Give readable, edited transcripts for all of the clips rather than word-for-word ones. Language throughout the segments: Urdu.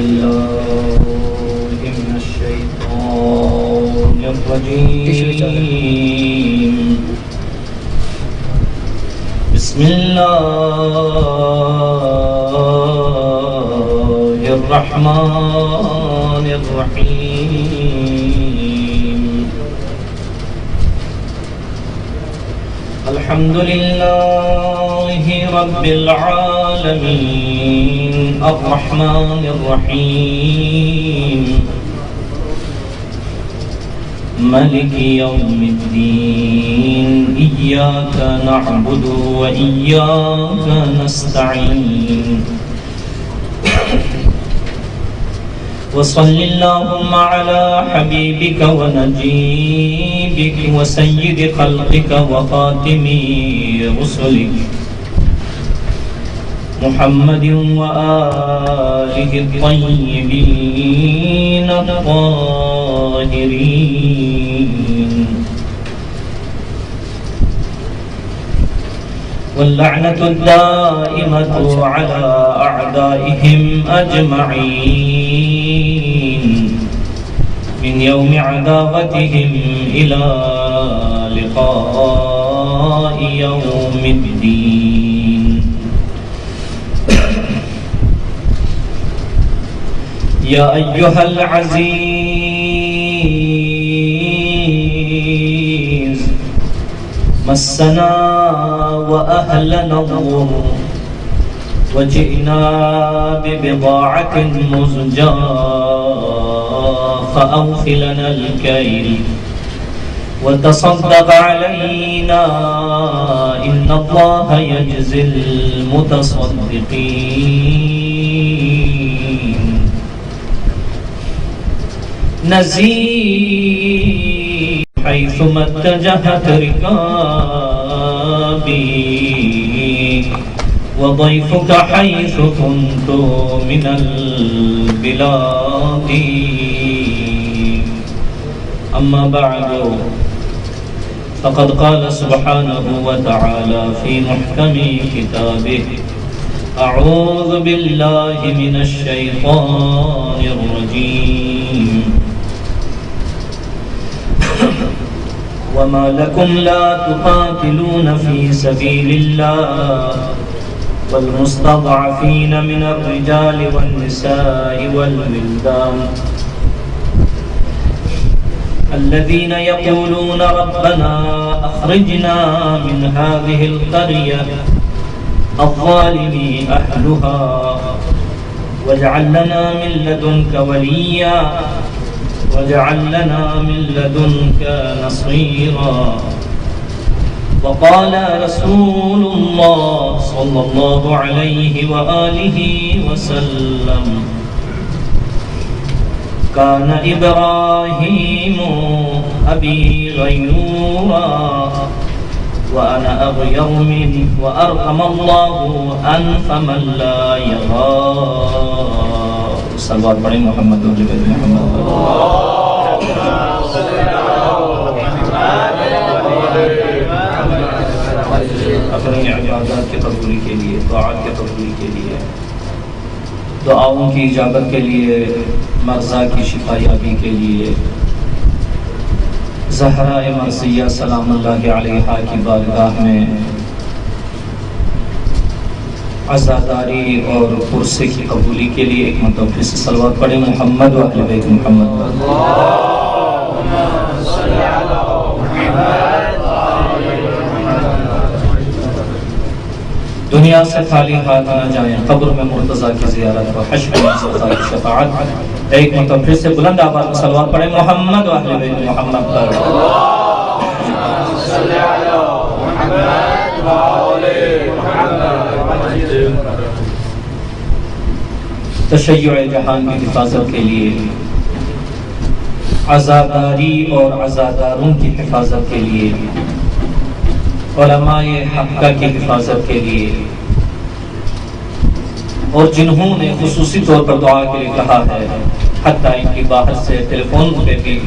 بالله من الشيطان الرجيم بسم الله الرحمن الرحيم الحمد لله رب العالمين الرحمن الرحيم مالك يوم الدين إياك نعبد وإياك نستعين وصل اللهم على حبيبك ونجيبك وسيد خلقك وخاتم رسلك محمد وآله الطيبين الطاهرين واللعنة الدائمة على أعدائهم أجمعين من يوم عداوتهم إلى لقاء يوم الدين يا أيها العزيز مسنا وأهلنا الضر وجئنا ببضاعة مزجاة فأوفلنا الكيل وتصدق علينا إن الله يجزي المتصدقين نزيد حيثما اتجهت ركابي وضيفك حيث كنت من البلاد أما بعد فقد قال سبحانه وتعالى في محكم كتابه أعوذ بالله من الشيطان الرجيم وما لكم لا تقاتلون في سبيل الله والمستضعفين من الرجال والنساء والولدان الذين يقولون ربنا أخرجنا من هذه القرية الظالم أهلها واجعل لنا من لدنك وليا واجعل لنا من لدنك نصيرا وقال رسول الله صلى الله عليه وآله وسلم كان إبراهيم أبي غيورا وأنا أغير منه وأرحم الله أنف من لا يغار صلوات پڑھیں محمد محمد اپنی عبادات کی قبولی کے لیے دعات کی قبولی کے لیے دعاؤں کی اجابت کے لیے مرضى کی شفا یابی کے لیے زہرا مرثیہ سلام اللہ علیہا کی بارگاہ میں عزاداری اور پرسے کی قبولی کے لیے ایک مرتبہ سے صلوات پڑھیں محمد و اہل بیت محمد دنیا سے خالی ہاتھ نہ جائیں قبر میں مرتضیٰ کی زیارت و حشر میں مصطفیٰ کی شفاعت ایک مرتبہ پھر سے بلند آواز میں صلوات پڑھیں محمد و اہل بیت محمد پر تشیع جہان کی حفاظت کے لیے عزاداری اور عزاداروں کی حفاظت کے لیے علماء حقہ کی حفاظت کے لیے اور جنہوں نے خصوصی طور پر دعا کے لیے کہا ہے حتیٰ ان کی باہر سے ٹیلیفون پہ بھی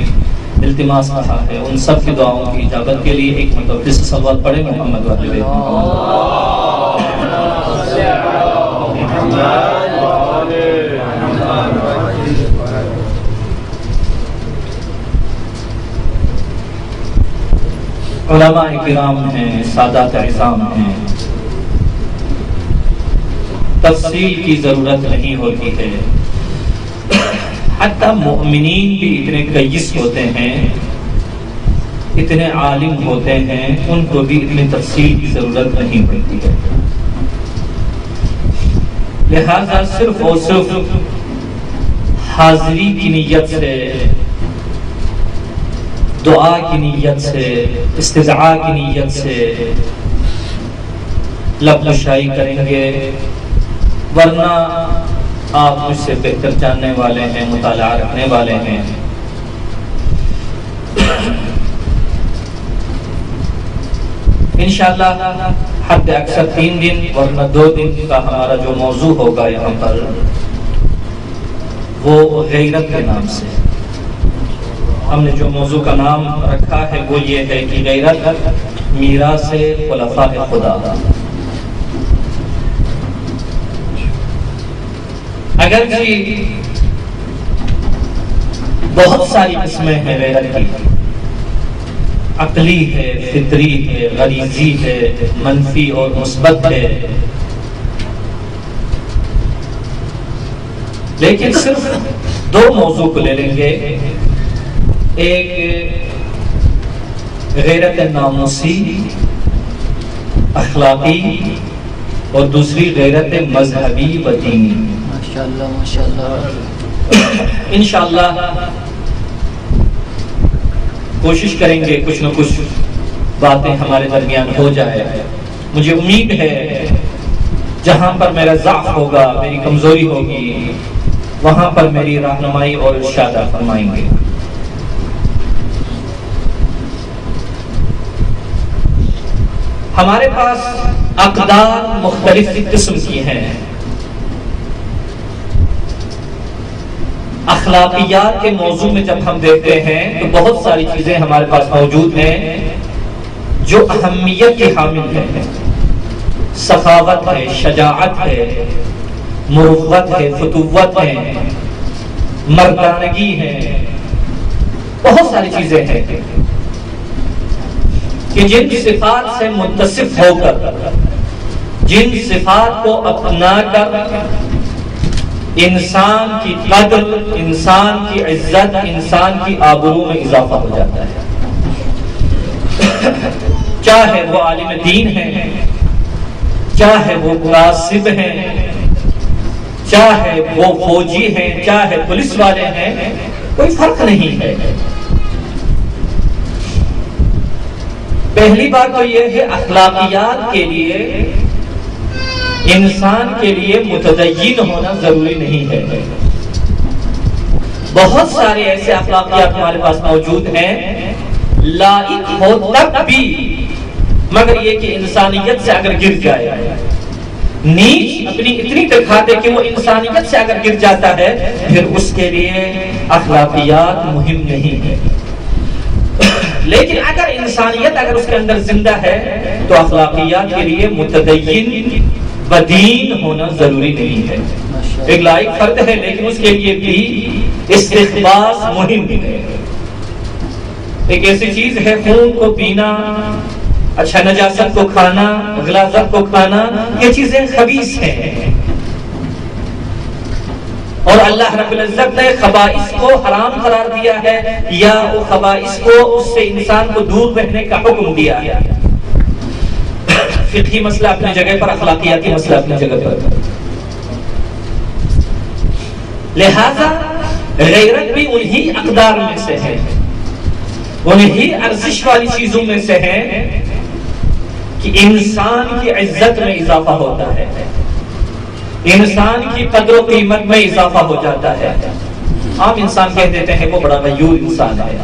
التماس کہا ہے ان سب کی دعاؤں کی اجابت کے لیے ایک مرتبہ سے صلوات پڑھیں محمد و اہل بیت محمد علماء کرام ہیں، سادات عظام ہیں، تفصیل کی ضرورت نہیں ہوتی ہے. حتیٰ مؤمنین بھی اتنے کیس ہوتے ہیں، اتنے عالم ہوتے ہیں، ان کو بھی اتنی تفصیل کی ضرورت نہیں پڑتی ہے. لہذا صرف اور صرف حاضری کی نیت سے، دعا کی نیت سے، استدعاء کی نیت سے لب گشائی کریں گے، ورنہ آپ مجھ سے بہتر جاننے والے ہیں، مطالعہ رکھنے والے ہیں. انشاءاللہ حد اکثر 3 دن ورنہ 2 دن کا ہمارا جو موضوع ہوگا یہاں پر وہ غیرت کے نام سے. ہم نے جو موضوع کا نام رکھا ہے وہ یہ ہے کہ غیرت میراث خلفاء خدا. اگرچہ بہت ساری قسمیں ہیں غیرت کی، عقلی ہے، فطری ہے، غریزی ہے، منفی اور مثبت ہے، لیکن صرف 2 موضوع کو لے لیں گے. ایک غیرت ناموسی اخلاقی اور دوسری غیرت مذہبی و دینی. ماشاءاللہ ماشاءاللہ. انشاءاللہ کوشش کریں گے کچھ نہ کچھ باتیں ہمارے درمیان ہو جائے. مجھے امید ہے جہاں پر میرا ضعف ہوگا، میری کمزوری ہوگی، وہاں پر میری رہنمائی اور ارشاد فرمائیں گے. ہمارے پاس اقدار مختلف قسم کی ہیں. اخلاقیات کے موضوع میں جب ہم دیکھتے ہیں تو بہت ساری چیزیں ہمارے پاس موجود ہیں جو اہمیت کی حامل ہیں. سخاوت ہے، شجاعت ہے، مروت ہے، فتوت ہے، مردانگی ہے، بہت ساری چیزیں ہیں کہ جن صفات سے متصف ہو کر، جن صفات کو اپنا کر انسان کی قدر، انسان کی عزت، انسان کی آبرو میں اضافہ ہو جاتا ہے. چاہے وہ عالم دین ہیں، چاہے وہ قاصد ہیں، چاہے وہ فوجی ہیں، چاہے پولیس والے ہیں، کوئی فرق نہیں ہے. پہلی بات تو یہ ہے اخلاقیات کے لیے انسان کے لیے متدین ہونا ضروری نہیں ہے. بہت سارے ایسے اخلاقیات ہمارے پاس موجود ہیں لائق ہو تب بھی، مگر یہ کہ انسانیت سے اگر گر جائے، نیچ اپنی اتنی دکھاتے کہ وہ انسانیت سے اگر گر جاتا ہے، پھر اس کے لیے اخلاقیات مہم نہیں ہے. لیکن اگر انسانیت اگر اس کے اندر زندہ ہے تو اخلاقیات کے لیے متدین بدین ہونا ضروری نہیں ہے. ایک لائق فرد ہے لیکن اس کے لیے بھی استخباس مہم ہے. ایک ایسی چیز ہے خون کو پینا، اچھا نجاست کو کھانا، غلاظت کو کھانا، یہ چیزیں خبیث ہیں، اور اللہ رب العزت نے خبائث کو حرام قرار دیا ہے یا وہ خبائث کو اس سے انسان کو دور رہنے کا حکم دیا ہے. فقہی مسئلہ اپنی جگہ پر، اخلاقیاتی مسئلہ اپنی جگہ پر. لہذا غیرت بھی انہی اقدار میں سے ہے، انہی ارزش والی چیزوں میں سے ہے کہ انسان کی عزت میں اضافہ ہوتا ہے، انسان کی قدر و قیمت میں اضافہ ہو جاتا ہے. عام انسان کہہ دیتے ہیں وہ بڑا غیور انسان ہے،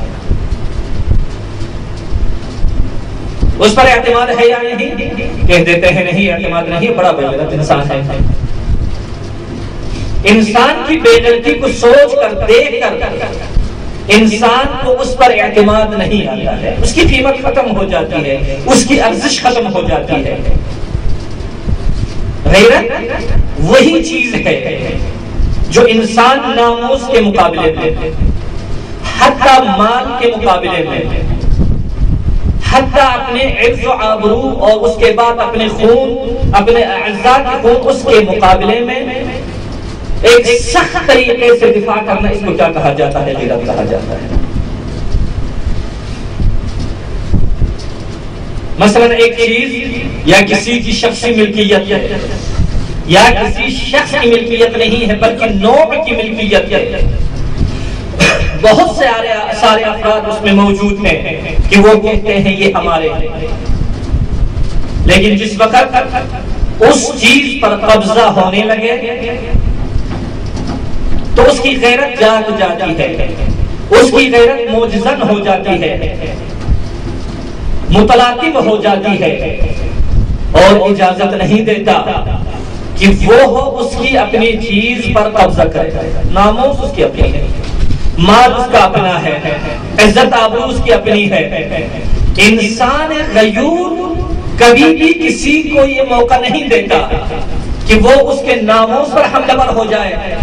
اس پر اعتماد ہے یا نہیں، کہہ دیتے ہیں نہیں اعتماد نہیں، بڑا بے غیرت انسان ہے. انسان کی بے غیرتی کو سوچ کر، دیکھ کر انسان کو اس پر اعتماد نہیں آتا ہے، اس کی قیمت ختم ہو جاتی ہے، اس کی ارزش ختم ہو جاتی ہے. غیرت وہی چیز ہے جو انسان ناموس کے مقابلے میں، حتی مال کے مقابلے میں، حتیٰ اپنے عرض و آبرو اور اس کے بعد اپنے خون، اپنے اعزاء کے خون، اس کے مقابلے میں ایک سخت طریقے سے دفاع کرنا، اس کو کیا کہا جاتا ہے؟ غیرت کہا جاتا ہے۔ مثلا ایک چیز یا کسی کی شخصی ملکیت یا کسی شخص کی ملکیت نہیں ہے بلکہ نوع کی ملکیت ہے، بہت سارے افراد اس میں موجود ہیں کہ وہ کہتے ہیں یہ ہمارے ہیں، لیکن جس وقت اس چیز پر قبضہ ہونے لگے تو اس کی غیرت جاگ جاتی ہے، اس کی غیرت موجزن ہو جاتی ہے، متلاطم ہو جاتی ہے، اور اجازت نہیں دیتا کہ وہ اس کی اپنی چیز پر قبضہ کرے۔ ناموس اس کی اپنی ہے، مال اس کا اپنا ہے، عزت آبرو اس کی اپنی ہے۔ انسان غیور کبھی بھی کسی کو یہ موقع نہیں دیتا کہ وہ اس کے ناموس پر حملہ ور ہو جائے،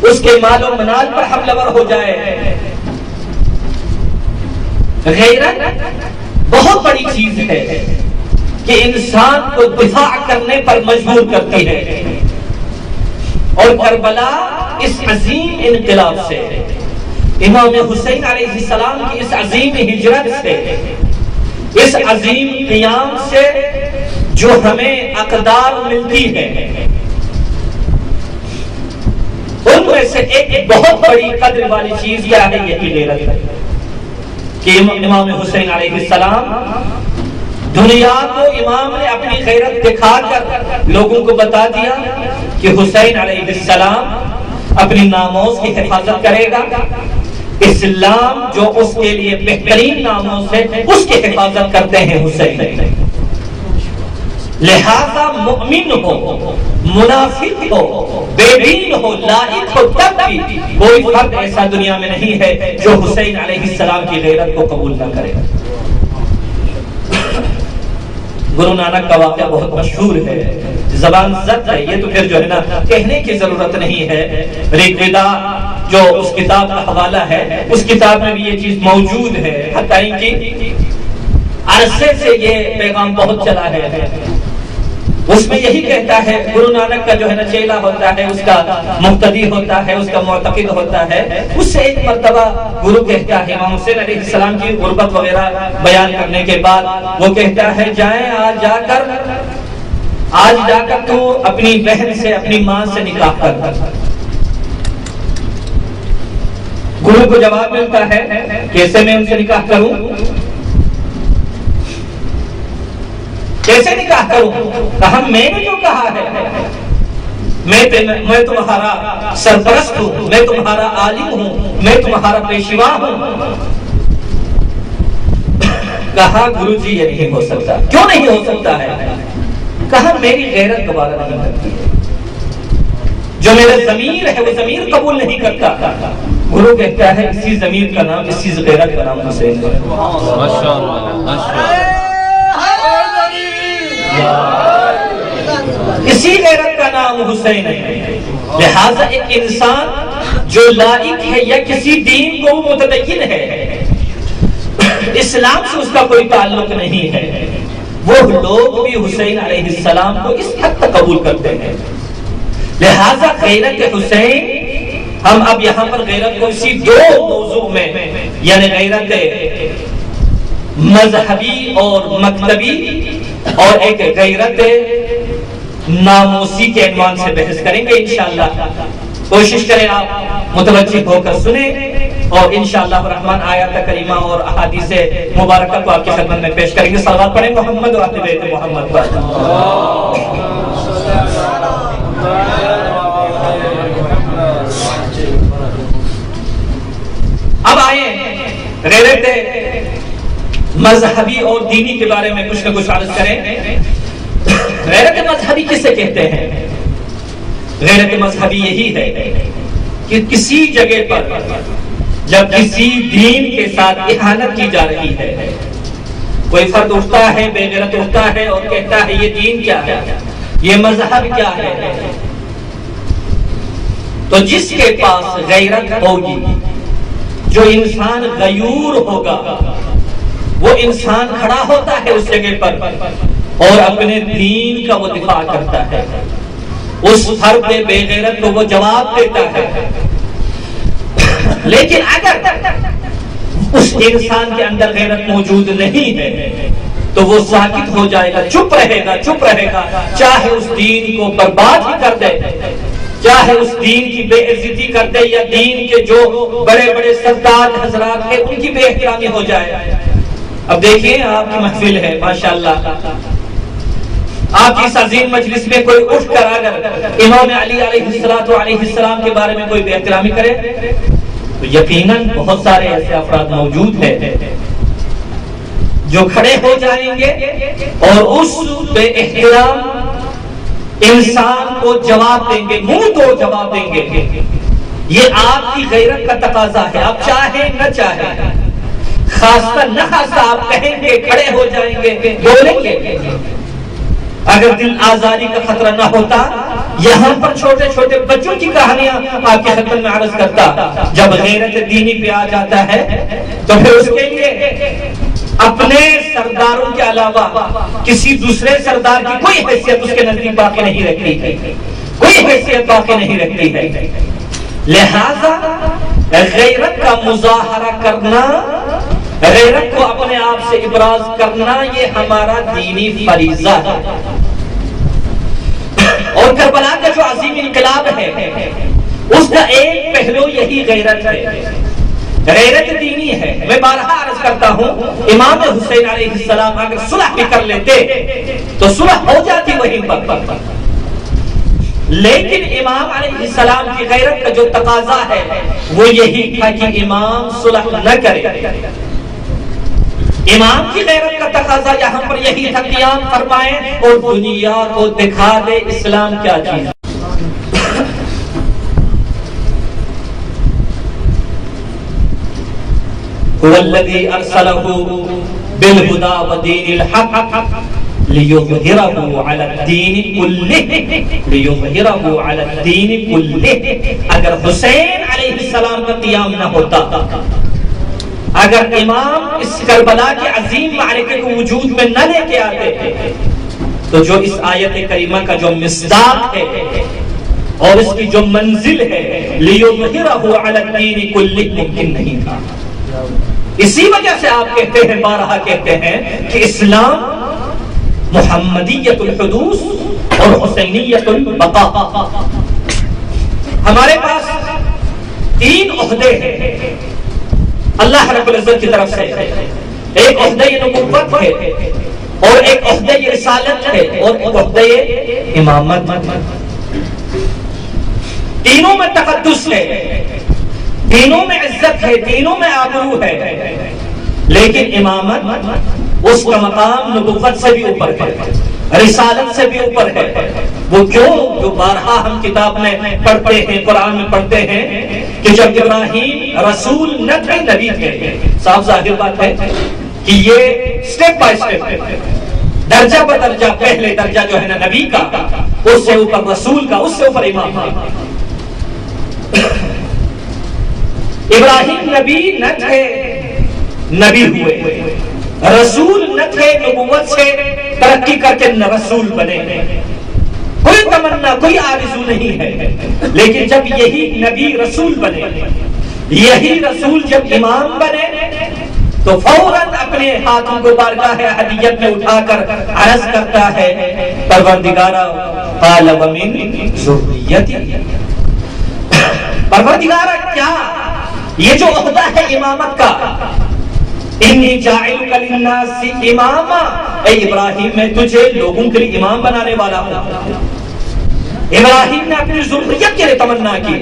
اس کے مال و منال پر حملہ ور ہو جائے۔ غیرت بہت بڑی چیز ہے کہ انسان کو دفاع کرنے پر مجبور کرتی ہے، اور کربلا اس عظیم انقلاب سے، امام حسین علیہ السلام کی اس عظیم ہجرت سے، اس عظیم قیام سے جو ہمیں اقدار ملتی ہے، ان میں سے ایک بہت بڑی قدر والی چیز کیا ہے؟ یہ غیرت ہے کہ امام حسین علیہ السلام، دنیا کو امام نے اپنی غیرت دکھا کر لوگوں کو بتا دیا کہ حسین علیہ السلام اپنی ناموس کی حفاظت کرے گا، اسلام جو اس کے لیے بہترین ناموس ہے اس کی حفاظت کرتے ہیں حسین۔ لہذا مؤمن ہو، منافق ہو، بے دین ہو، لائق ہو، تب بھی کوئی فرد ایسا دنیا میں نہیں ہے جو حسین علیہ السلام کی غیرت کو قبول نہ کرے۔ گرو نانک کا واقعہ بہت مشہور ہے، زبان زد ہے، یہ تو پھر جو ہے نا کہنے کی ضرورت نہیں ہے۔ ریگ ویدا جو اس کتاب کا حوالہ ہے، اس کتاب میں بھی یہ چیز موجود ہے، حتیٰ کہ عرصے سے یہ پیغام بہت چلا ہے۔ اس میں یہی کہتا ہے، گرو نانک کا جو ہے نا چیلا ہوتا ہے، اس کا مقتدی ہوتا ہے، اس کا معتقد ہوتا ہے، اس سے ایک مرتبہ گرو کہتا ہے، امام حسین علیہ السلام کی غربت وغیرہ بیان کرنے کے بعد وہ کہتا ہے، جائیں آج جا کر تو اپنی بہن سے، اپنی ماں سے نکاح کر۔ گرو کو جواب ملتا ہے، کیسے میں ان سے نکاح کروں؟ کیسے نکاح کروں؟ کہا میں نے جو کہا ہے، میں تمہارا سرپرست ہوں، میں تمہارا عالم ہوں، میں تمہارا پیشوا ہوں۔ کہا گرو جی یہ نہیں ہو سکتا۔ کیوں نہیں ہو سکتا ہے؟ کہا میری غیرت دوبارہ نہیں کرتی ہے، جو میرا ضمیر ہے وہ ضمیر قبول نہیں کرتا۔ گرو کہتا ہے اسی ضمیر کا نام، اسی غیرت کا نام حسین ہے۔ اسی غیرت کا نام حسین ہے۔ لہذا ایک انسان جو لائق ہے یا کسی دین کو متدین ہے، اسلام سے اس کا کوئی تعلق نہیں ہے، وہ لوگ بھی حسین علیہ السلام کو اس حد تک قبول کرتے ہیں۔ لہذا غیرت حسین، ہم اب یہاں پر غیرت کو اسی دو موضوع میں، یعنی غیرت مذہبی اور مکتبی اور ایک غیرت ناموسی کے عنوان سے بحث کریں گے انشاءاللہ۔ کوشش کریں آپ متوجہ ہو کر سنیں، اور انشاءاللہ الرحمن آیات کریمہ اور احادیث مبارکہ کو آپ کی خدمت میں پیش کریں گے۔ صلوات پڑھیں محمد و اہل بیت محمد پر۔ اب آئیں غیرت مذہبی اور دینی کے بارے میں کچھ نہ کچھ عرض کریں۔ غیرت مذہبی کسے کہتے ہیں؟ غیرت مذہبی یہی ہے کہ کسی جگہ پر جب کسی دین کے ساتھ اہانت کی جا رہی ہے، کوئی فرد اٹھتا ہے، بے غیرت اٹھتا ہے اور کہتا ہے یہ دین کیا ہے، یہ مذہب کیا ہے، تو جس کے پاس غیرت ہوگی، جو انسان غیور ہوگا، وہ انسان کھڑا ہوتا ہے اس جگہ پر اور اپنے دین کا وہ دفاع کرتا ہے، اس فرد بے غیرت کو وہ جواب دیتا ہے۔ لیکن اگر اس انسان کے اندر غیرت موجود نہیں ہے تو وہ ساکت ہو جائے گا، چپ رہے گا، چاہے اس دین کو برباد ہی کر دے، چاہے اس دین کی بے عزتی کر دے، یا دین کے جو بڑے بڑے سردار حضرات ہیں ان کی بے احترامی ہو جائے۔ اب دیکھیے آپ کی محفل ہے ماشاءاللہ، آپ کی اس عظیم مجلس میں کوئی اٹھ کر اگر امام علی علیہ السلام کے بارے میں کوئی بے احترامی کرے تو یقیناً بہت سارے ایسے افراد موجود ہیں جو کھڑے ہو جائیں گے اور اس بے احترام انسان کو جواب دیں گے، منہ توڑ جواب دیں گے۔ یہ آپ کی غیرت کا تقاضا ہے، آپ چاہیں نہ چاہیں، خاصہ نہ خاصہ آپ کہیں گے، کھڑے ہو جائیں گے، بولیں گے۔ اگر دل آزادی کا خطرہ نہ ہوتا، یہاں پر چھوٹے چھوٹے بچوں کی کہانیاں آپ کے خدمت میں عرض کرتا۔ جب غیرت دینی پہ آ جاتا ہے تو پھر اس کے لیے اپنے سرداروں کے علاوہ کسی دوسرے سردار کی کوئی حیثیت اس کے نزدیک باقی نہیں رکھتی ہے، کوئی حیثیت باقی نہیں رکھتی ہے۔ لہذا غیرت کا مظاہرہ کرنا، غیرت کو اپنے آپ سے ابراز کرنا، یہ ہمارا دینی فریضہ ہے۔ اور کربلا کا جو عظیم انقلاب ہے اس کا ایک پہلو یہی غیرت ہے، غیرت دینی ہے۔ میں بارہا عرض کرتا ہوں، امام حسین علیہ السلام اگر صلح بھی کر لیتے تو صلح ہو جاتی وہیں پر، لیکن امام علیہ السلام کی غیرت کا جو تقاضا ہے وہ یہی تھا کہ امام صلح نہ کرے۔ امام کی غیرت کا تقاضا یہاں پر یہی تھا، قیام فرمائیں اور دنیا کو دکھا دے اسلام کیا چیز۔ والذی ارسلہ بالہدی ودین الحق لیظہرہ علی الدین کلہ، لیظہرہ علی الدین کلہ۔ اگر حسین علیہ السلام کا قیام نہ ہوتا، اگر امام اس کربلا کے عظیم معرکے کو وجود میں نہ لے کے آتے تو جو اس آیت کریمہ کا جو مصداق ہے اور اس کی جو منزل ہے لیظہرہ علی الدین کلہ ممکن نہیں تھا۔ اسی وجہ سے آپ کہتے ہیں، بارہا کہتے ہیں کہ اسلام محمدیت الحدوث اور حسینیت البقاء۔ ہمارے پاس تین عہدے ہیں اللہ رب العزت کی طرف سے، ایک عہدہ نبوت ہے اور ایک عہدہ رسالت ہے اور ایک عہدہ امامت۔ تینوں میں تقدس ہے، تینوں میں عزت ہے، تینوں میں آبرو ہے، لیکن امامت اس کا مقام نبوت سے بھی اوپر ہے، رسالت سے بھی اوپر ہے۔ وہ کیوں؟ جو بارہا ہم کتاب میں پڑھتے ہیں، قرآن میں پڑھتے ہیں کہ جب ابراہیم رسول نہ تھے، نبی تھے۔ صاف ظاہر بات ہے کہ یہ سٹیپ بائی سٹیپ، درجہ بدرجہ، پہلے درجہ جو ہے نا نبی کا، اس سے اوپر رسول کا، اس سے اوپر امام کا۔ ابراہیم نبی نہ تھے، نبی ہوئے، رسول نہ تھے، نبوت سے ترقی کر کے رسول بنے۔ کوئی تمنا، کوئی آرزو نہیں ہے، لیکن جب یہی نبی رسول بنے، یہی رسول جب امام بنے تو فوراً اپنے ہاتھوں کو بارگاہ ہدیت میں اٹھا کر عرض کرتا ہے، پروردگارا قال ومن ذریتی، پروردگارا کیا یہ جو عہدہ ہے امامت کا، انی جاعلک للناس اماما، اے ابراہیم میں تجھے لوگوں کے لیے امام بنانے والا ہوں۔ ابراہیم نے اپنی ذریت کے لیے تمنا کی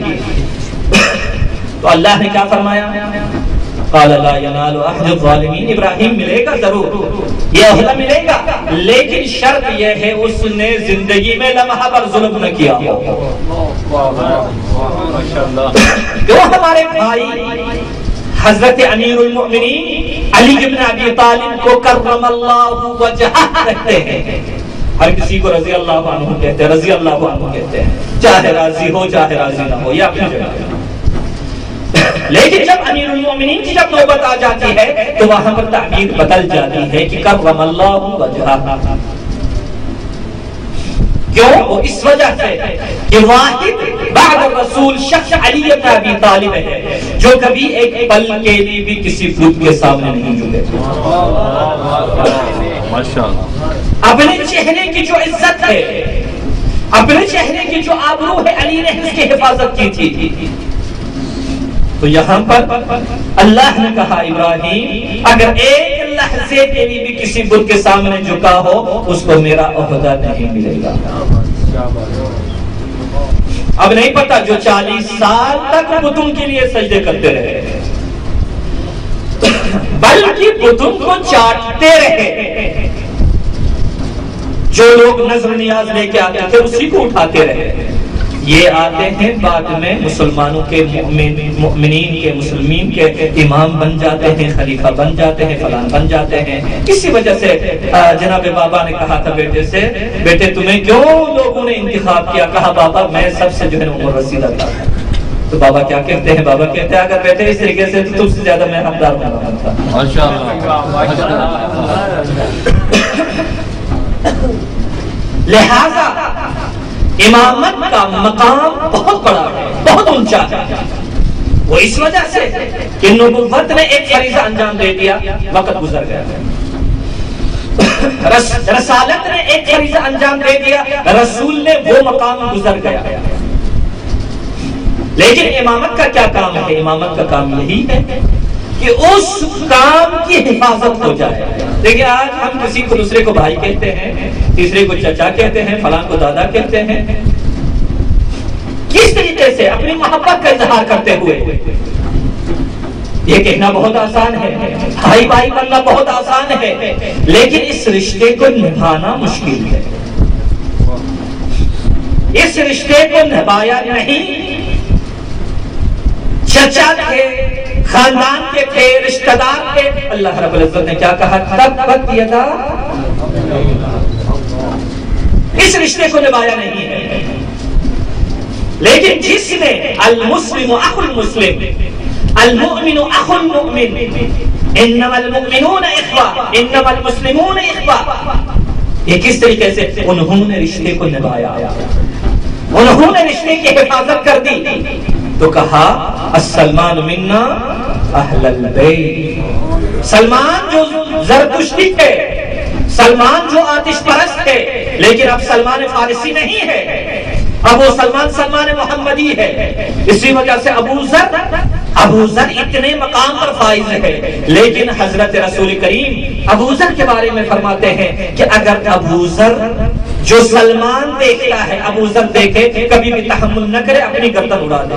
تو اللہ نے کیا فرمایا؟ قال لا ینال عہد الظالمین، ابراہیم ملے گا ضرور، یہ عہدہ ملے گا، لیکن شرط یہ ہے اس نے زندگی میں لمحہ پر ظلم نہ کیا ہو۔ جو ہمارے بھائی حضرت امیر المؤمنین علی بن ابی طالب کو کرم اللہ وجہہ کہتے ہیں، ہر کسی کو رضی اللہ عنہ کہتے ہیں، رضی اللہ عنہ کہتے ہیں، چاہے راضی ہو چاہے راضی نہ ہو، یہ اپنی جگہ ہے۔ لیکن جب امیر المومنین کی جب نوبت آ جاتی ہے تو وہاں پر تعبیر بدل جاتی ہے کہ کرم اللہ وجہہ. کیوں؟ وہ اس وجہ سے کہ واحد بعد الرسول شخص علی بن ابی طالب ہے جو کبھی ایک پل کے لیے بھی کسی بت کے سامنے نہیں جھکے. اپنے چہرے کی جو عزت ہے، اپنے چہرے کی جو آبرو ہے، علی نے اس کی حفاظت کی تھی. تو یہاں پر اللہ نے کہا ابراہیم اگر ایک لحظے کے لیے بھی کسی بت کے سامنے جھکا ہو اس کو میرا عہدہ نہیں ملے گا. اب نہیں پتا جو 40 سال تک بتوں کے لیے سجدے کرتے رہے بلکہ بتوں کو چاٹتے رہے. جو لوگ نظر نیاز لے کے آتے تھے اسی کو اٹھاتے رہے. یہ آتے ہیں بعد میں مسلمانوں کے مؤمنین کے مسلمین کے امام بن جاتے ہیں، خلیفہ بن جاتے ہیں، فلان بن جاتے ہیں. اسی وجہ سے جناب بابا نے کہا تھا بیٹے سے، بیٹے تمہیں کیوں لوگوں نے انتخاب کیا؟ کہا بابا میں سب سے جو ہے عمر رسیدہ تھا. تو بابا کیا کہتے ہیں؟ بابا کہتے ہیں اگر بیٹے اس طریقے سے تو تم سے زیادہ میں حقدار بنا رہا تھا. لہذا امامت کا مقام بہت بڑا ہے، بہت اونچا ہے. وہ اس وجہ سے کہ نبوت نے ایک فریضہ انجام دے دیا، وقت گزر گیا. رسالت نے ایک فریضہ انجام دے دیا، رسول نے وہ مقام گزر گیا. لیکن امامت کا کیا کام ہے؟ امامت کا کام یہی ہے کہ اس کام کی حفاظت ہو جائے. دیکھیں آج ہم کسی کو دوسرے کو بھائی کہتے ہیں، تیسرے کو چچا کہتے ہیں، فلان کو دادا کہتے ہیں. کس طریقے سے؟ اپنی محبت کا اظہار کرتے ہوئے. یہ کہنا بہت آسان ہے، بھائی بھائی بننا بہت آسان ہے، لیکن اس رشتے کو نبھانا مشکل ہے. اس رشتے کو نبھایا نہیں. چچا تھے، خاندان کے تھے، رشتہ دار تھے. اللہ رب العزت نے کیا کہا؟ تبت یدا. اس رشتے کو نبھایا نہیں ہے. لیکن جس نے المسلم اخو المسلم، المؤمن اخو المؤمن، انما المؤمنون اخوہ، انما المسلمون اخوہ، یہ کس طریقے سے انہوں نے رشتے کو نبھایا، انہوں نے رشتے کی حفاظت کر دی. تو کہا السلمان منا اہل البیت. سلمان جو زرتشتی تھے، سلمان جو آتش پرست تھے، لیکن اب سلمان فارسی نہیں ہے، اب وہ سلمان محمدی ہے. اسی وجہ سے ابو ذر اتنے مقام پر فائز ہے. لیکن حضرت رسول کریم ابو ذر کے بارے میں فرماتے ہیں کہ اگر ابو ذر جو سلمان دیکھتا ہے، ابو ذر دیکھے کبھی بھی تحمل نہ کرے، اپنی گردن اڑا دے.